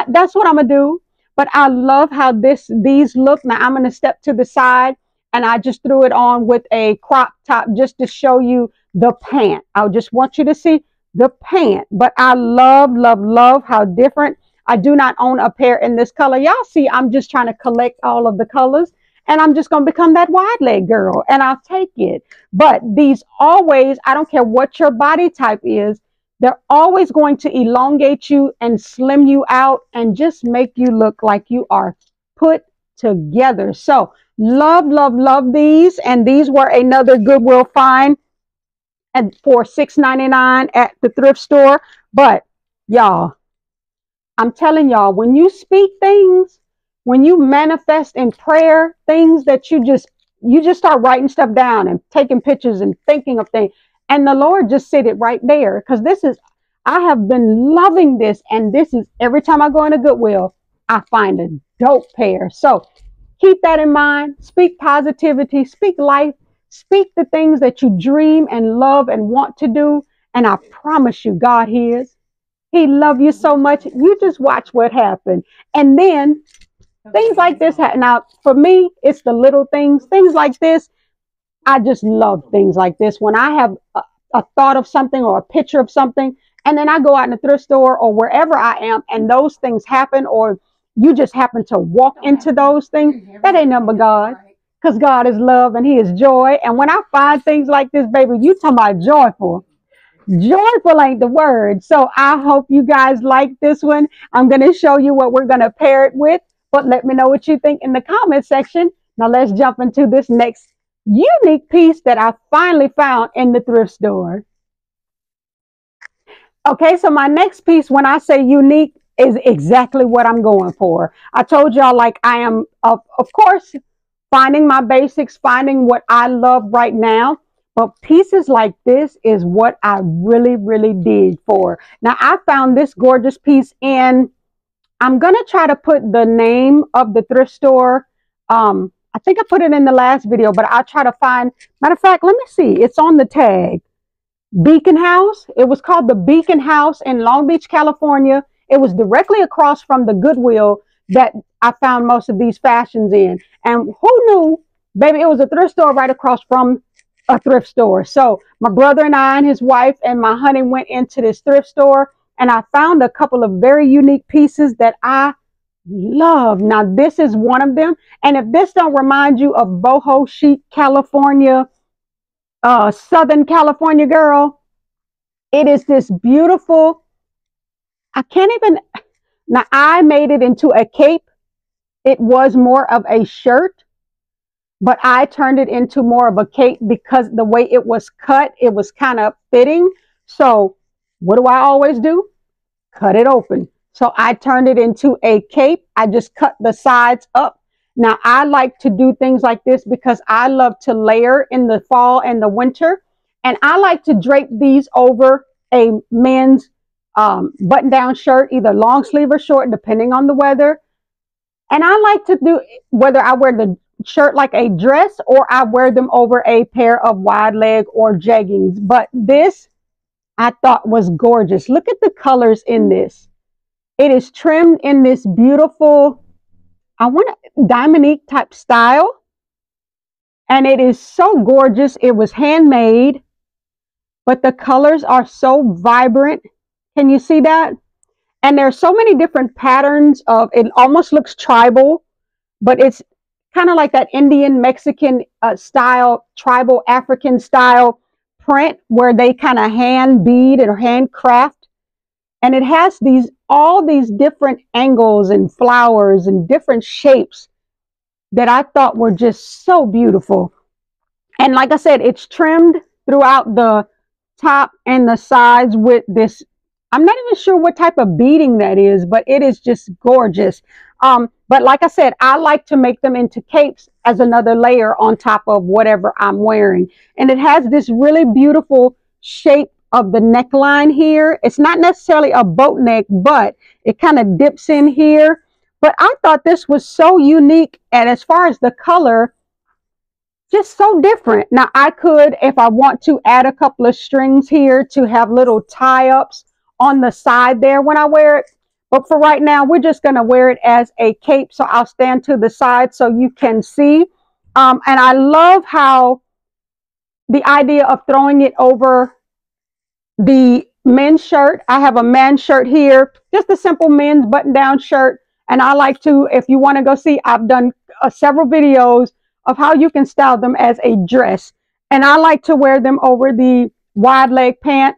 That's what I'm going to do. But I love how these look. Now I'm going to step to the side, and I just threw it on with a crop top just to show you the pant. I just want you to see the pant. But I love, love, love how different. I do not own a pair in this color. Y'all see, I'm just trying to collect all of the colors, and I'm just going to become that wide leg girl, and I'll take it. But these always, I don't care what your body type is, they're always going to elongate you and slim you out and just make you look like you are put together. So love, love, love these. And these were another Goodwill find for $6.99 at the thrift store. But y'all, I'm telling y'all, when you speak things, when you manifest in prayer, things that you just start writing stuff down and taking pictures and thinking of things. And the Lord just said it right there, because I have been loving this. And this is every time I go into Goodwill, I find a dope pair. So keep that in mind. Speak positivity, speak life, speak the things that you dream and love and want to do. And I promise you, God hears. He loves you so much. You just watch what happens. And then things like this happen. Now, for me, it's the little things like this. I just love things like this. When I have a thought of something or a picture of something, and then I go out in the thrift store or wherever I am, and those things happen, or you just happen to walk into those things, that ain't nothing but God. Because God is love and He is joy. And when I find things like this, baby, you talking about joyful. Joyful ain't the word. So I hope you guys like this one. I'm going to show you what we're going to pair it with. But let me know what you think in the comment section. Now let's jump into this next unique piece that I finally found in the thrift store. Okay, so my next piece, when I say unique, is exactly what I'm going for. I told y'all, like, I am, of course, finding my basics, finding what I love right now. But pieces like this is what I really, really dig for. Now, I found this gorgeous piece in I'm going to try to put the name of the thrift store. I think I put it in the last video, but I'll try to find, matter of fact, let me see. It's on the tag. Beacon House. It was called the Beacon House in Long Beach, California. It was directly across from the Goodwill that I found most of these fashions in. And who knew, baby, it was a thrift store right across from a thrift store. So my brother and I and his wife and my honey went into this thrift store, and I found a couple of very unique pieces that I love. Now, this is one of them. And if this don't remind you of boho chic California, Southern California girl, it is this beautiful, I can't even, now I made it into a cape. It was more of a shirt, but I turned it into more of a cape because the way it was cut, it was kind of fitting. So what do I always do? Cut it open. So I turned it into a cape. I just cut the sides up. Now, I like to do things like this because I love to layer in the fall and the winter. And I like to drape these over a men's button-down shirt, either long sleeve or short, depending on the weather. And I like to do, whether I wear the shirt like a dress or I wear them over a pair of wide leg or jeggings. But this I thought was gorgeous. Look at the colors in this. It is trimmed in this beautiful, I want a diamond type style. And it is so gorgeous. It was handmade, but the colors are so vibrant. Can you see that? And there's so many different patterns of, it almost looks tribal, but it's kind of like that Indian, Mexican style, tribal African style print where they kind of hand bead or hand craft. And it has all these different angles and flowers and different shapes that I thought were just so beautiful. And like I said, it's trimmed throughout the top and the sides with this, I'm not even sure what type of beading that is, but it is just gorgeous. But like I said, I like to make them into capes as another layer on top of whatever I'm wearing. And it has this really beautiful shape of the neckline here. It's not necessarily a boat neck, but it kind of dips in here. But I thought this was so unique. And as far as the color, just so different. Now I could, if I want to, add a couple of strings here to have little tie-ups on the side there when I wear it. But for right now, we're just going to wear it as a cape. So I'll stand to the side so you can see. And I love how the idea of throwing it over the men's shirt. I have a men's shirt here, just a simple men's button-down shirt. And I like to, if you want to go see, I've done several videos of how you can style them as a dress. And I like to wear them over the wide leg pant.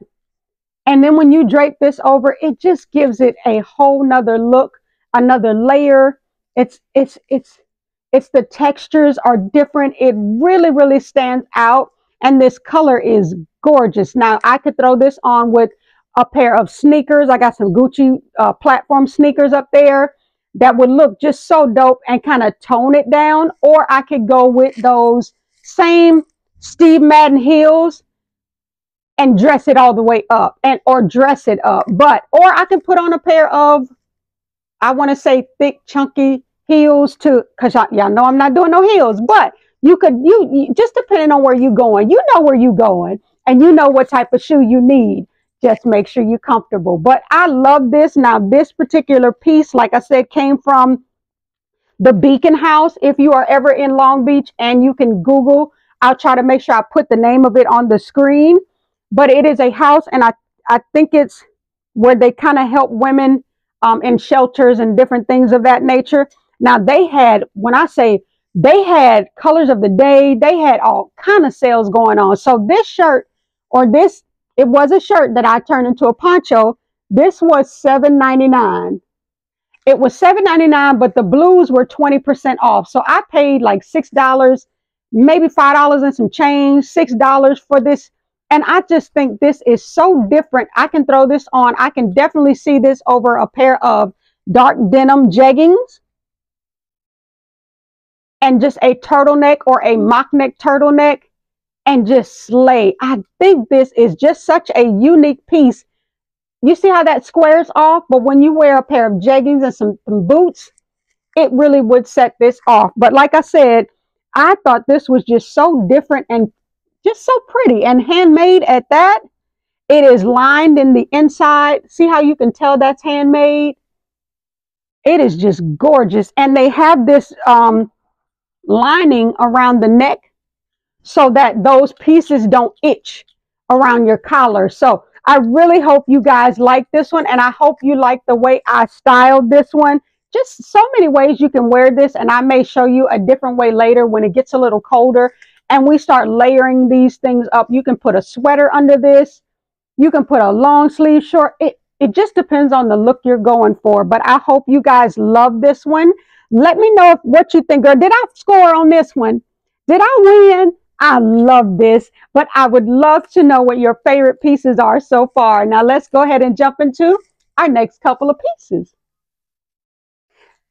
And then when you drape this over, it just gives it a whole nother look, another layer. It's the textures are different. It really, really stands out. And this color is gorgeous. Now I could throw this on with a pair of sneakers. I got some Gucci platform sneakers up there that would look just so dope and kind of tone it down. Or I could go with those same Steve Madden heels and dress it all the way up, or dress it up. Or I can put on a pair of, I want to say, thick, chunky heels too, because y'all know I'm not doing no heels. But you could, you just depending on where you're going, you know where you're going, and you know what type of shoe you need. Just make sure you're comfortable. But I love this. Now, this particular piece, like I said, came from the Beacon House. If you are ever in Long Beach, and you can Google, I'll try to make sure I put the name of it on the screen. But it is a house, and I think it's where they kind of help women in shelters and different things of that nature. Now, they had, when I say they had colors of the day, they had all kind of sales going on. So this shirt, or this, it was a shirt that I turned into a poncho. This was $7.99. It was $7.99, but the blues were 20% off. So I paid like $6, maybe $5 and some change, $6 for this. And I just think this is so different. I can throw this on. I can definitely see this over a pair of dark denim jeggings and just a turtleneck or a mock neck turtleneck and just slay. I think this is just such a unique piece. you see how that squares off? But when you wear a pair of jeggings and some boots, it really would set this off. But like I said, I thought this was just so different and just so pretty and handmade at that. It is lined in the inside. See how you can tell that's handmade? It is just gorgeous. And they have this lining around the neck so that those pieces don't itch around your collar. So I really hope you guys like this one, and I hope you like the way I styled this one. Just so many ways you can wear this, and I may show you a different way later when it gets a little colder and we start layering these things up. You can put a sweater under this. You can put a long sleeve short. It just depends on the look you're going for, but I hope you guys love this one. Let me know what you think. Or did I score on this one? Did I win? I love this, but I would love to know what your favorite pieces are so far. Now let's go ahead and jump into our next couple of pieces.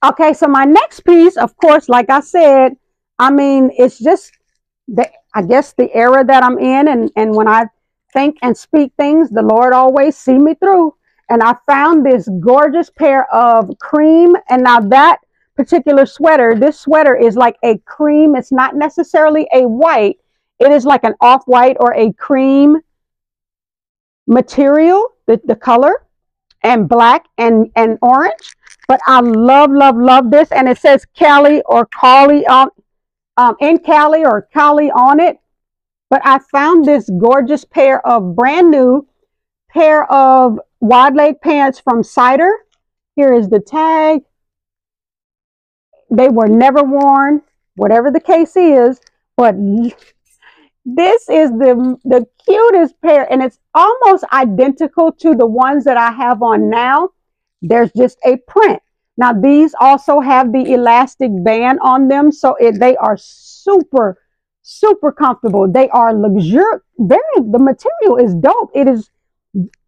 Okay, so my next piece, of course, like I said, I mean, it's just, I guess, the era that I'm in, and when I think and speak things, the Lord always see me through. And I found this gorgeous pair of cream, and now that particular sweater, this sweater is like a cream. It's not necessarily a white. It is like an off-white or a cream material, the color, and black and orange. But I love, love, love this. And it says Cali or Cali in Cali or Cali on it. But I found this gorgeous pair of brand new pair of wide leg pants from Cider. Here is the tag. They were never worn, whatever the case is, but this is the cutest pair, and it's almost identical to the ones that I have on now. There's just a print. Now these also have the elastic band on them, so they are super, super comfortable. They are luxurious. The material is dope. It is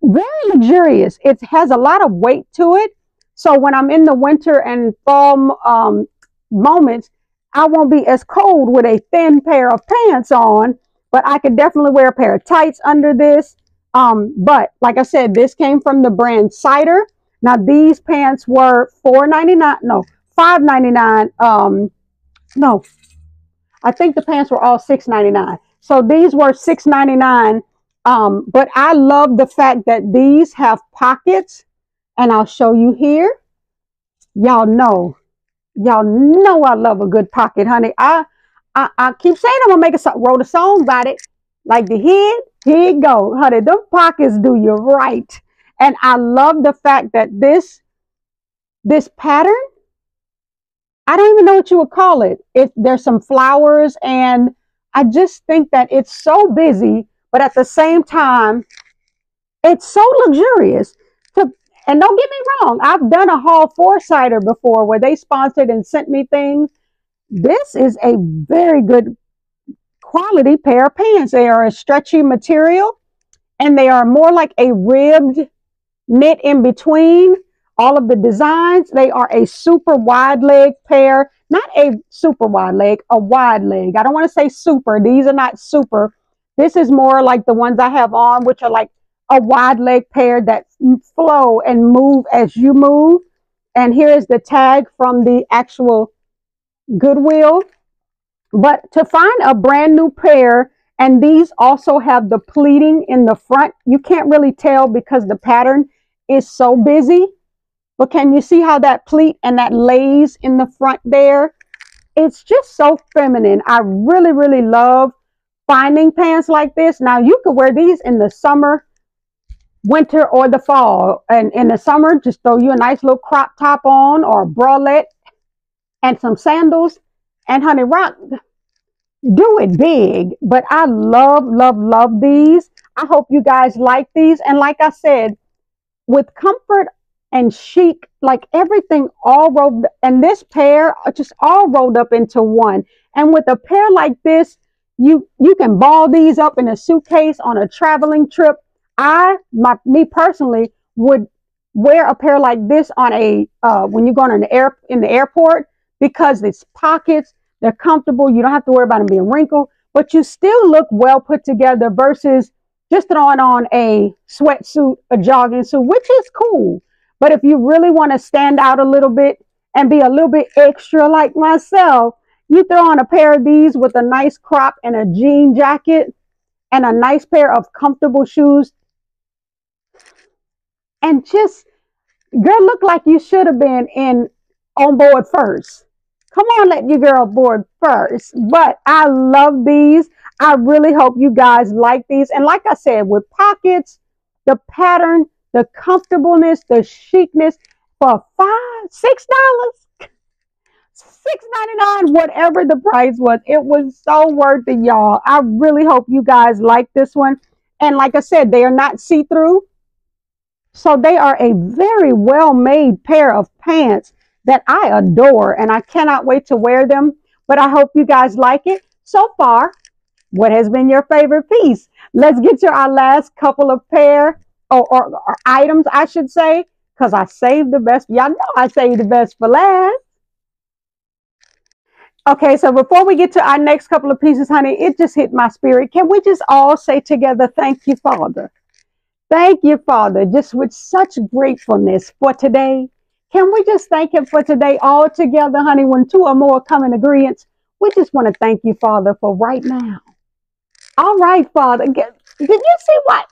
very luxurious. It has a lot of weight to it. So when I'm in the winter and fall moments, I won't be as cold with a thin pair of pants on, but I could definitely wear a pair of tights under this. But like I said, this came from the brand Cider. Now these pants were $4.99, no, $5.99. No, I think the pants were all $6.99. So these were $6.99. But I love the fact that these have pockets, and I'll show you here. Y'all know I love a good pocket, honey. I keep saying I'm gonna wrote a song about it. Like the head, here you go, honey. Them pockets do you right. And I love the fact that this pattern, I don't even know what you would call it. There's some flowers, and I just think that it's so busy, but at the same time, it's so luxurious. And don't get me wrong, I've done a haul for Cider before where they sponsored and sent me things. This is a very good quality pair of pants. They are a stretchy material, and they are more like a ribbed knit in between all of the designs. They are a super wide leg pair, not a super wide leg, a wide leg. I don't want to say super. These are not super. This is more like the ones I have on, which are like a wide leg pair that flow and move as you move. And here is the tag from the actual Goodwill. But to find a brand new pair, and these also have the pleating in the front, you can't really tell because the pattern is so busy. But can you see how that pleat and that lays in the front there? It's just so feminine. I really, really love finding pants like this. Now you could wear these in the summer, winter, or the fall. And in the summer, just throw you a nice little crop top on, or a bralette and some sandals, and honey, do it big. But I love, love, love these. I hope you guys like these. And like I said, with comfort and chic, like everything all rolled, and this pair just all rolled up into one. And with a pair like this, you can ball these up in a suitcase on a traveling trip. Me personally would wear a pair like this on a when you're going in the airport, because it's pockets, they're comfortable, you don't have to worry about them being wrinkled, but you still look well put together versus just throwing on a sweatsuit, a jogging suit, which is cool. But if you really want to stand out a little bit and be a little bit extra like myself, you throw on a pair of these with a nice crop and a jean jacket and a nice pair of comfortable shoes. And just, girl, look like you should have been on board first. Come on, let your girl board first. But I love these. I really hope you guys like these. And like I said, with pockets, the pattern, the comfortableness, the chicness for $5, $6, $6.99, whatever the price was, it was so worth it, y'all. I really hope you guys like this one. And like I said, they are not see-through. So they are a very well-made pair of pants that I adore, and I cannot wait to wear them. But I hope you guys like it. So far, what has been your favorite piece? Let's get to our last couple of pair or items, I should say, because I saved the best. Y'all know I saved the best for last. Okay, so before we get to our next couple of pieces, honey, it just hit my spirit. Can we just all say together, thank you, Father? Thank you, Father, just with such gratefulness for today. Can we just thank him for today all together, honey? When two or more come in agreement, we just want to thank you, Father, for right now. All right, Father. Did you see what?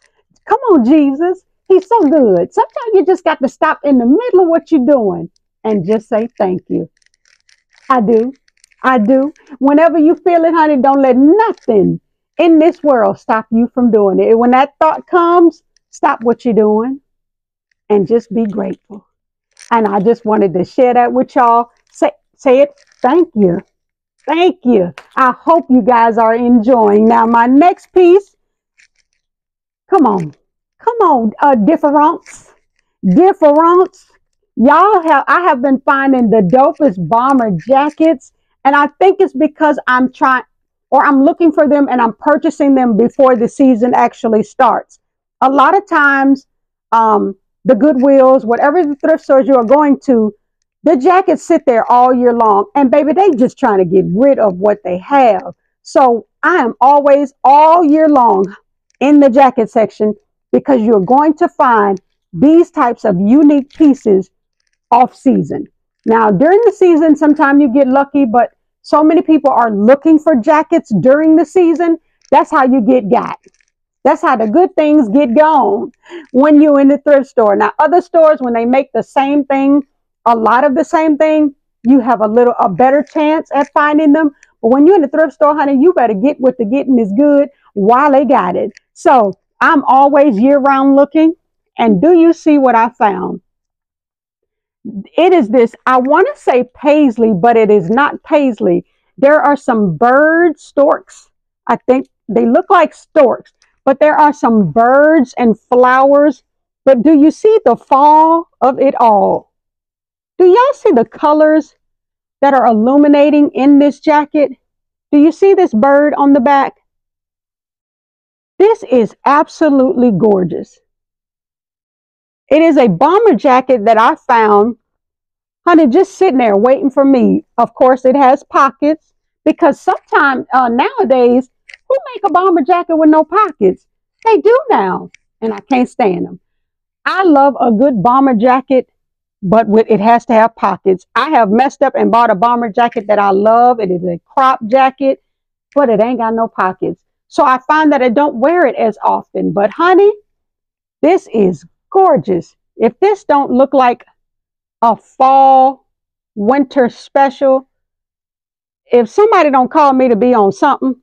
Come on, Jesus. He's so good. Sometimes you just got to stop in the middle of what you're doing and just say thank you. I do. I do. Whenever you feel it, honey, don't let nothing in this world stop you from doing it. When that thought comes, stop what you're doing and just be grateful. And I just wanted to share that with y'all. Say it. Thank you. Thank you. I hope you guys are enjoying. Now, my next piece. Come on. Come on, difference. I have been finding the dopest bomber jackets. And I think it's because I'm looking for them and I'm purchasing them before the season actually starts. A lot of times, the Goodwills, whatever the thrift stores you are going to, the jackets sit there all year long. And baby, they just trying to get rid of what they have. So I am always all year long in the jacket section because you're going to find these types of unique pieces off season. Now, during the season, sometimes you get lucky, but so many people are looking for jackets during the season. That's how you get got. That's how the good things get gone when you're in the thrift store. Now, other stores, when they make the same thing, a lot of the same thing, you have a better chance at finding them. But when you're in the thrift store, honey, you better get what the getting is good while they got it. So I'm always year-round looking. And do you see what I found? It is this, I want to say paisley, but it is not paisley. There are some storks. I think they look like storks, but there are some birds and flowers. But do you see the fall of it all? Do y'all see the colors that are illuminating in this jacket? Do you see this bird on the back? This is absolutely gorgeous. It is a bomber jacket that I found, honey, just sitting there waiting for me. Of course, it has pockets because sometimes nowadays, who make a bomber jacket with no pockets? They do now, and I can't stand them. I love a good bomber jacket, but it has to have pockets. I have messed up and bought a bomber jacket that I love. It is a crop jacket, but it ain't got no pockets. So I find that I don't wear it as often. But honey, this is gorgeous. If this don't look like a fall winter special, if somebody don't call me to be on something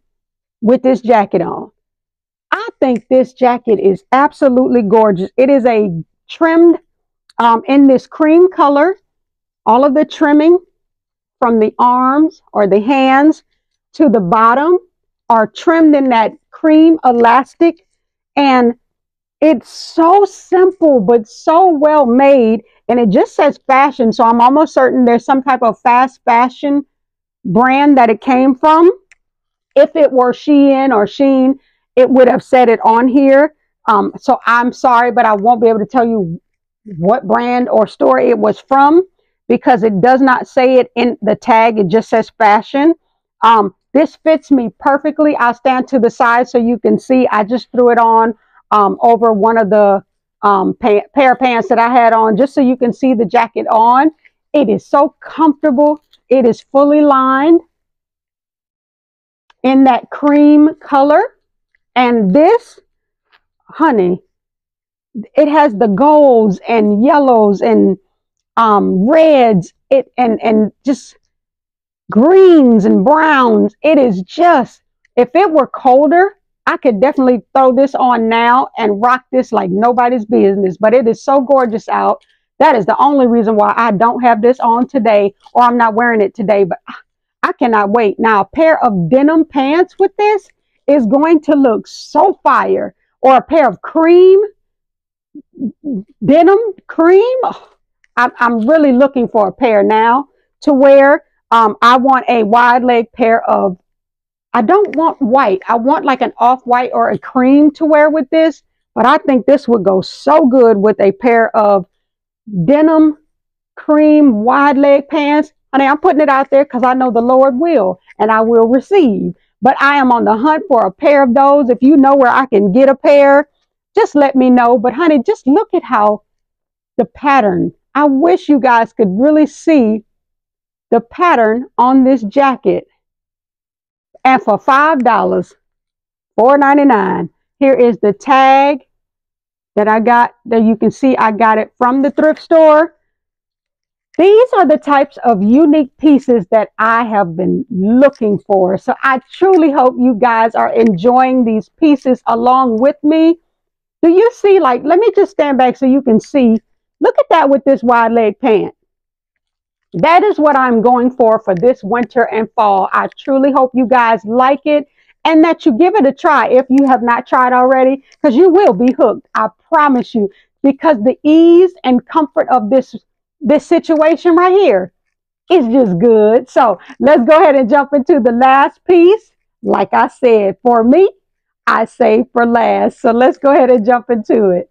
with this jacket on, I think this jacket is absolutely gorgeous. It is a trimmed in this cream color. All of the trimming from the arms or the hands to the bottom are trimmed in that cream elastic, and it's so simple but so well made, and it just says fashion, so I'm almost certain there's some type of fast fashion brand that it came from. If it were Shein or Sheen, it would have said it on here. So I'm sorry, but I won't be able to tell you what brand or store it was from because it does not say it in the tag. It just says fashion. This fits me perfectly. I'll stand to the side so you can see. I just threw it on over one of the pair of pants that I had on, just so you can see the jacket on. It is so comfortable. It is fully lined in that cream color. And this, honey, it has the golds and yellows and reds, and just greens and browns. It is just, if it were colder, I could definitely throw this on now and rock this like nobody's business. But it is so gorgeous out. That is the only reason why I don't have this on today, or I'm not wearing it today. But I cannot wait. Now, a pair of denim pants with this is going to look so fire. Or a pair of cream, denim cream. Oh, I'm really looking for a pair now to wear. I want a wide leg pair of, I don't want white. I want like an off-white or a cream to wear with this. But I think this would go so good with a pair of denim cream wide leg pants. Honey, I'm putting it out there because I know the Lord will, and I will receive. But I am on the hunt for a pair of those. If you know where I can get a pair, just let me know. But honey, just look at how the pattern, I wish you guys could really see the pattern on this jacket. And for $5, $4.99, here is the tag that I got, that you can see I got it from the thrift store. These are the types of unique pieces that I have been looking for. So I truly hope you guys are enjoying these pieces along with me. Do you see, like, let me just stand back so you can see. Look at that with this wide leg pant. That is what I'm going for this winter and fall. I truly hope you guys like it and that you give it a try if you have not tried already, because you will be hooked. I promise you, because the ease and comfort of this situation right here is just good. So let's go ahead and jump into the last piece. Like I said, for me, I save for last. So let's go ahead and jump into it.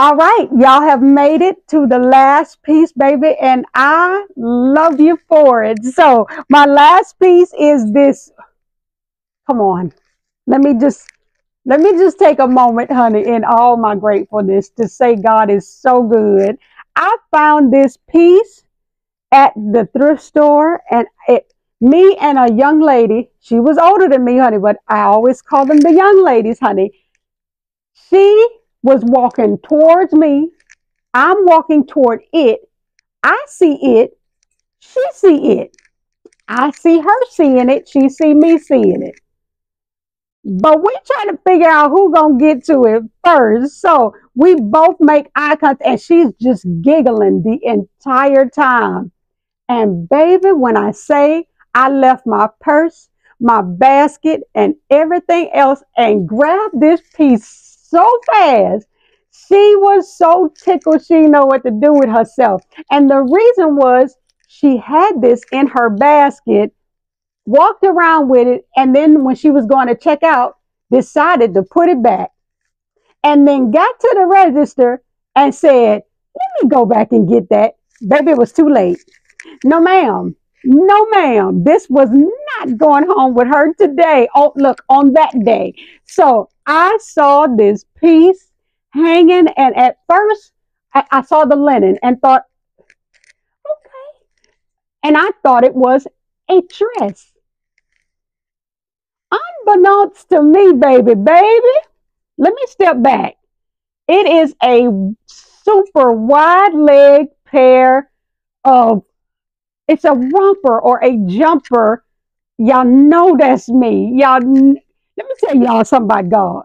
All right, y'all have made it to the last piece, baby, and I love you for it. So my last piece is this. Come on, let me just take a moment, honey, in all my gratefulness to say God is so good. I found this piece at the thrift store, and me and a young lady, she was older than me, honey, but I always call them the young ladies, honey. She was walking towards me. I'm walking toward it. I see it. She see it. I see her seeing it. She see me seeing it. But we're trying to figure out who's going to get to it first. So we both make eye contact, and she's just giggling the entire time. And baby, when I say I left my purse, my basket, and everything else and grabbed this piece so fast, she was so tickled she didn't know what to do with herself. And the reason was she had this in her basket, walked around with it, and then when she was going to check out, decided to put it back. And then got to the register and said, let me go back and get that. Baby, it was too late. No, ma'am. No, ma'am. This was not going home with her today. Oh, look, on that day. So I saw this piece hanging, and at first I saw the linen and thought, okay. And I thought it was a dress. Unbeknownst to me, baby, let me step back. It is a super wide leg pair of, it's a romper or a jumper. Y'all know that's me. Y'all, let me tell y'all something about God.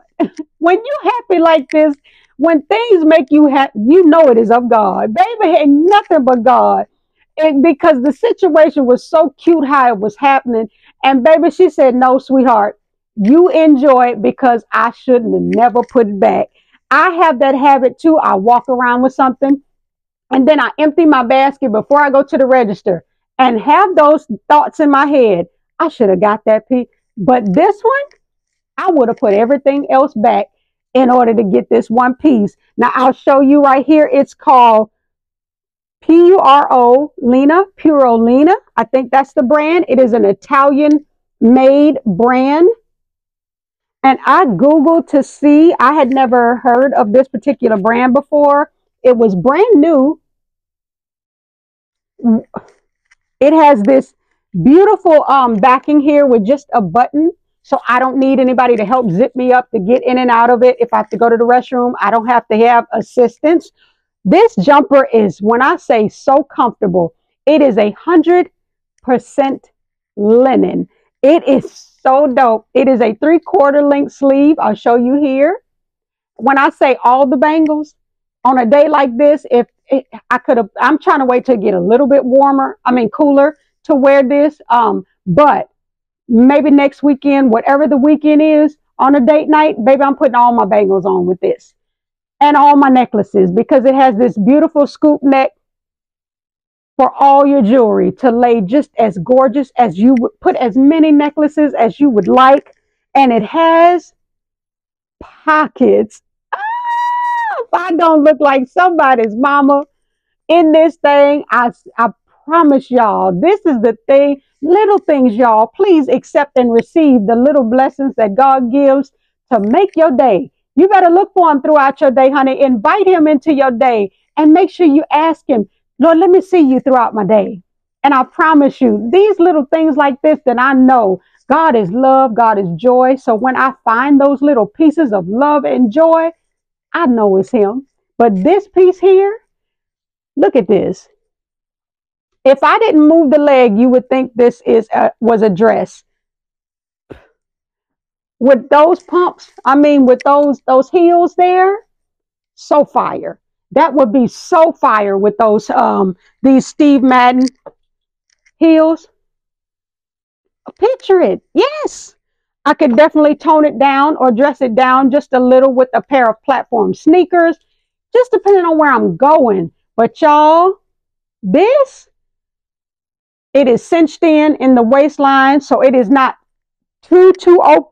When you happy like this, when things make you happy, you know it is of God. Baby, ain't nothing but God. Because the situation was so cute how it was happening. And baby, she said, no, sweetheart, you enjoy it because I shouldn't have never put it back. I have that habit too. I walk around with something and then I empty my basket before I go to the register and have those thoughts in my head. I should have got that piece. But this one, I would have put everything else back in order to get this one piece. Now I'll show you right here. It's called Purolina. I think that's the brand. It is an Italian made brand. And I Googled to see, I had never heard of this particular brand before. It was brand new. It has this beautiful backing here with just a button. So I don't need anybody to help zip me up to get in and out of it. If I have to go to the restroom, I don't have to have assistance. This jumper is, when I say so comfortable, it is 100% linen. It is so dope. It is a 3/4 length sleeve. I'll show you here. When I say all the bangles, on a day like this, if I could have, I'm trying to wait till it get a little bit warmer, cooler to wear this. But maybe next weekend, whatever the weekend is, on a date night, baby, I'm putting all my bangles on with this. And all my necklaces, because it has this beautiful scoop neck for all your jewelry to lay just as gorgeous as you would, put as many necklaces as you would like. And it has pockets. If I don't look like somebody's mama in this thing, I promise y'all, this is the thing. Little things, y'all. Please accept and receive the little blessings that God gives to make your day. You better look for him throughout your day, honey. Invite him into your day and make sure you ask him, Lord, let me see you throughout my day. And I promise you, these little things like this, that I know God is love, God is joy. So when I find those little pieces of love and joy, I know it's him. But this piece here, look at this. If I didn't move the leg, you would think this was a dress. With those pumps, with those heels there, so fire. That would be so fire with those these Steve Madden heels. Picture it. Yes. I could definitely tone it down or dress it down just a little with a pair of platform sneakers, just depending on where I'm going. But y'all, this, it is cinched in the waistline, so it is not too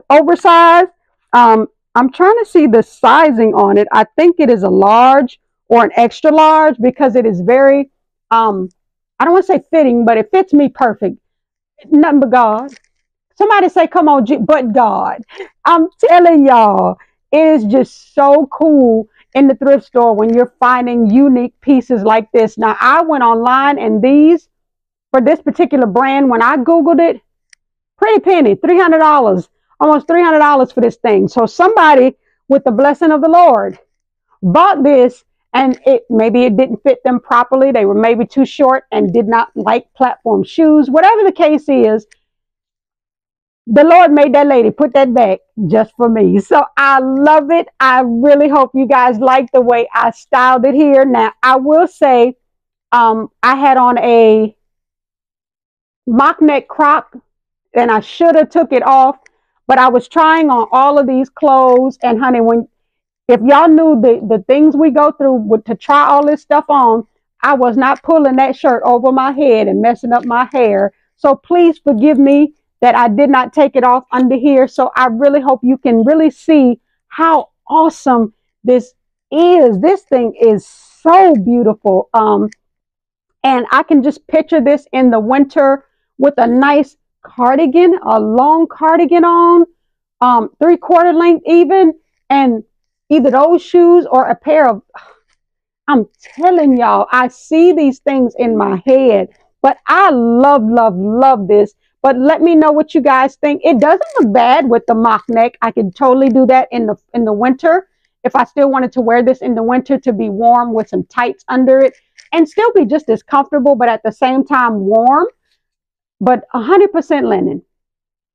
oversized. I'm trying to see the sizing on it. I think it is a large or an extra large, because it is very, I don't want to say fitting, but it fits me perfect. Nothing but God. Somebody say, come on, but God. I'm telling y'all, it is just so cool in the thrift store when you're finding unique pieces like this. Now, I went online, and these, for this particular brand, when I Googled it, pretty penny, $300, almost $300 for this thing. So somebody with the blessing of the Lord bought this, and maybe it didn't fit them properly. They were maybe too short and did not like platform shoes. Whatever the case is, the Lord made that lady put that back just for me. So I love it. I really hope you guys like the way I styled it here. Now, I will say, I had on a mock neck croc, and I should have took it off, but I was trying on all of these clothes. And honey, if y'all knew the things we go through to try all this stuff on, I was not pulling that shirt over my head and messing up my hair. So please forgive me that I did not take it off under here. So I really hope you can really see how awesome this is. This thing is so beautiful. And I can just picture this in the winter with a nice cardigan, a long cardigan on, 3/4 length even, and either those shoes or a pair of, I'm telling y'all, I see these things in my head, but I love, love, love this. But let me know what you guys think. It doesn't look bad with the mock neck. I could totally do that in the winter. If I still wanted to wear this in the winter to be warm with some tights under it and still be just as comfortable, but at the same time warm. But 100% linen.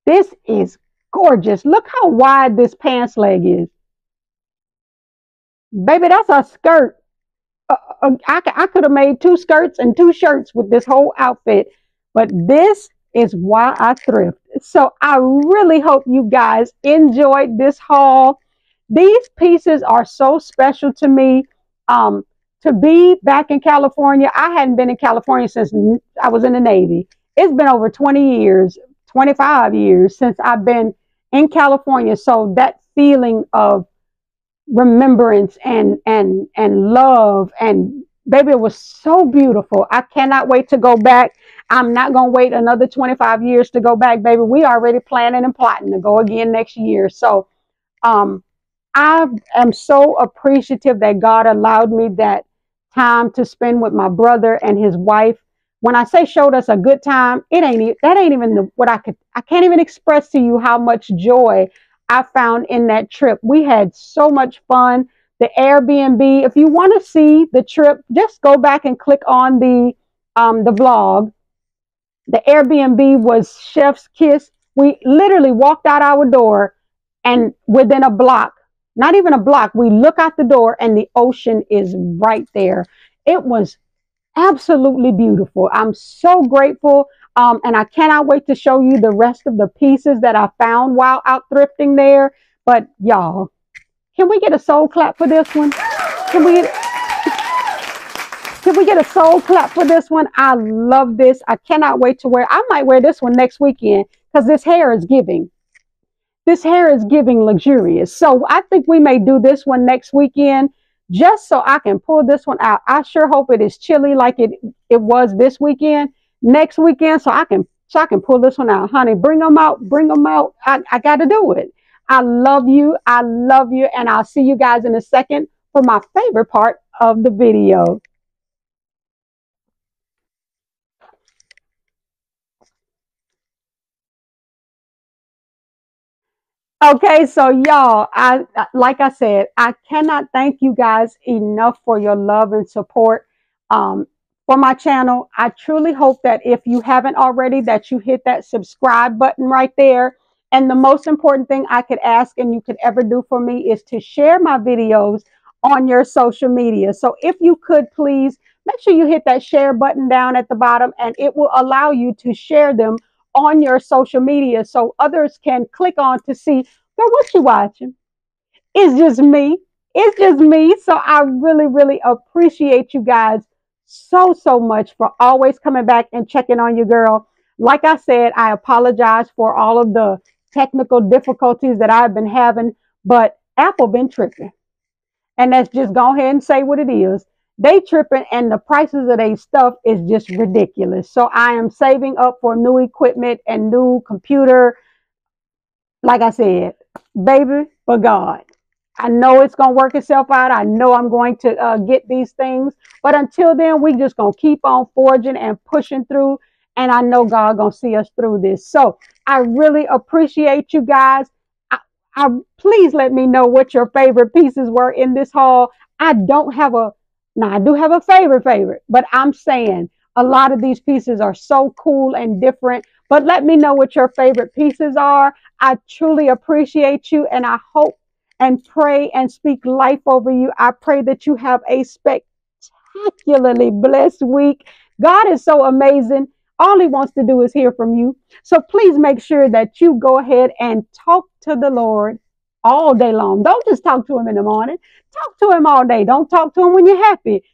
This is gorgeous. Look how wide this pants leg is. Baby, that's a skirt. I could have made 2 skirts and 2 shirts with this whole outfit. But this is why I thrift. So I really hope you guys enjoyed this haul. These pieces are so special to me. To be back in California, I hadn't been in California since I was in the Navy. It's been over 20 years, 25 years since I've been in California. So that feeling of remembrance and love, and baby, it was so beautiful. I cannot wait to go back. I'm not going to wait another 25 years to go back, baby. We already planning and plotting to go again next year. So Um, I am so appreciative that God allowed me that time to spend with my brother and his wife. When I say showed us a good time, that ain't even what I can't even express to you how much joy I found in that trip. We had so much fun. The Airbnb, if you want to see the trip, just go back and click on the vlog. The Airbnb was chef's kiss. We literally walked out our door, and within a block, not even a block, we look out the door and the ocean is right there. It was absolutely beautiful. I'm so grateful. And I cannot wait to show you the rest of the pieces that I found while out thrifting there. But y'all, can we get a soul clap for this one? Can we Can we get a soul clap for this one? I love this. I cannot wait to wear. I might wear this one next weekend because this hair is giving. This hair is giving luxurious. So I think we may do this one next weekend just so I can pull this one out. I sure hope it is chilly like it was this weekend. Next weekend, so I can pull this one out. Honey, bring them out. Bring them out. I got to do it. I love you. I love you. And I'll see you guys in a second for my favorite part of the video. Okay, so y'all, I like I said, I cannot thank you guys enough for your love and support for my channel. I truly hope that if you haven't already, that you hit that subscribe button right there. And the most important thing I could ask and you could ever do for me is to share my videos on your social media. So if you could please make sure you hit that share button down at the bottom, and it will allow you to share them on your social media so others can click on to see, girl, what you watching? It's just me. It's just me. So I really, really appreciate you guys so, so much for always coming back and checking on you, girl. Like I said, I apologize for all of the technical difficulties that I've been having, but Apple been tripping. And let's just go ahead and say what it is. They tripping, and the prices of their stuff is just ridiculous. So I am saving up for new equipment and new computer. Like I said, baby, for God. I know it's going to work itself out. I know I'm going to get these things. But until then, we just going to keep on forging and pushing through. And I know God going to see us through this. So I really appreciate you guys. I please let me know what your favorite pieces were in this haul. I don't have a, now I do have a favorite, but I'm saying a lot of these pieces are so cool and different. But let me know what your favorite pieces are. I truly appreciate you, and I hope and pray and speak life over you. I pray that you have a spectacularly blessed week. God is so amazing. All he wants to do is hear from you. So please make sure that you go ahead and talk to the Lord all day long. Don't just talk to him in the morning. Talk to him all day. Don't talk to him when you're happy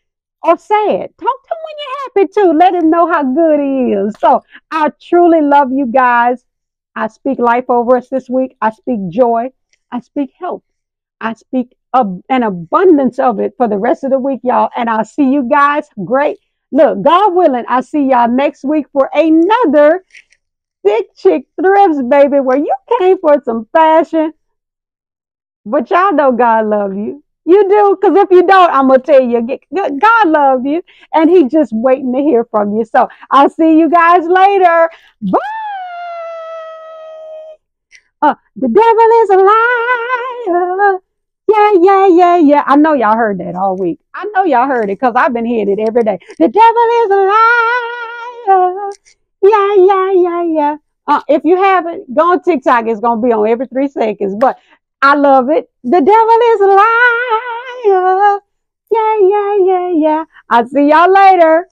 or sad. Talk to him when you're happy too. Let him know how good he is. So I truly love you guys. I speak life over us this week. I speak joy. I speak health. I speak an abundance of it for the rest of the week, y'all. And I'll see you guys. Great. Look, God willing, I'll see y'all next week for another Thick Chick Thrifts, baby, where you came for some fashion. But y'all know God love you. You do, because if you don't, I'm going to tell you, God love you. And he's just waiting to hear from you. So I'll see you guys later. Bye. The devil is a liar. Yeah, yeah, yeah, yeah. I know y'all heard that all week. I know y'all heard it because I've been hearing it every day. The devil is a liar. Yeah, yeah, yeah, yeah. If you haven't, go on TikTok. It's going to be on every 3 seconds. But I love it. The devil is a liar. Yeah, yeah, yeah, yeah. I'll see y'all later.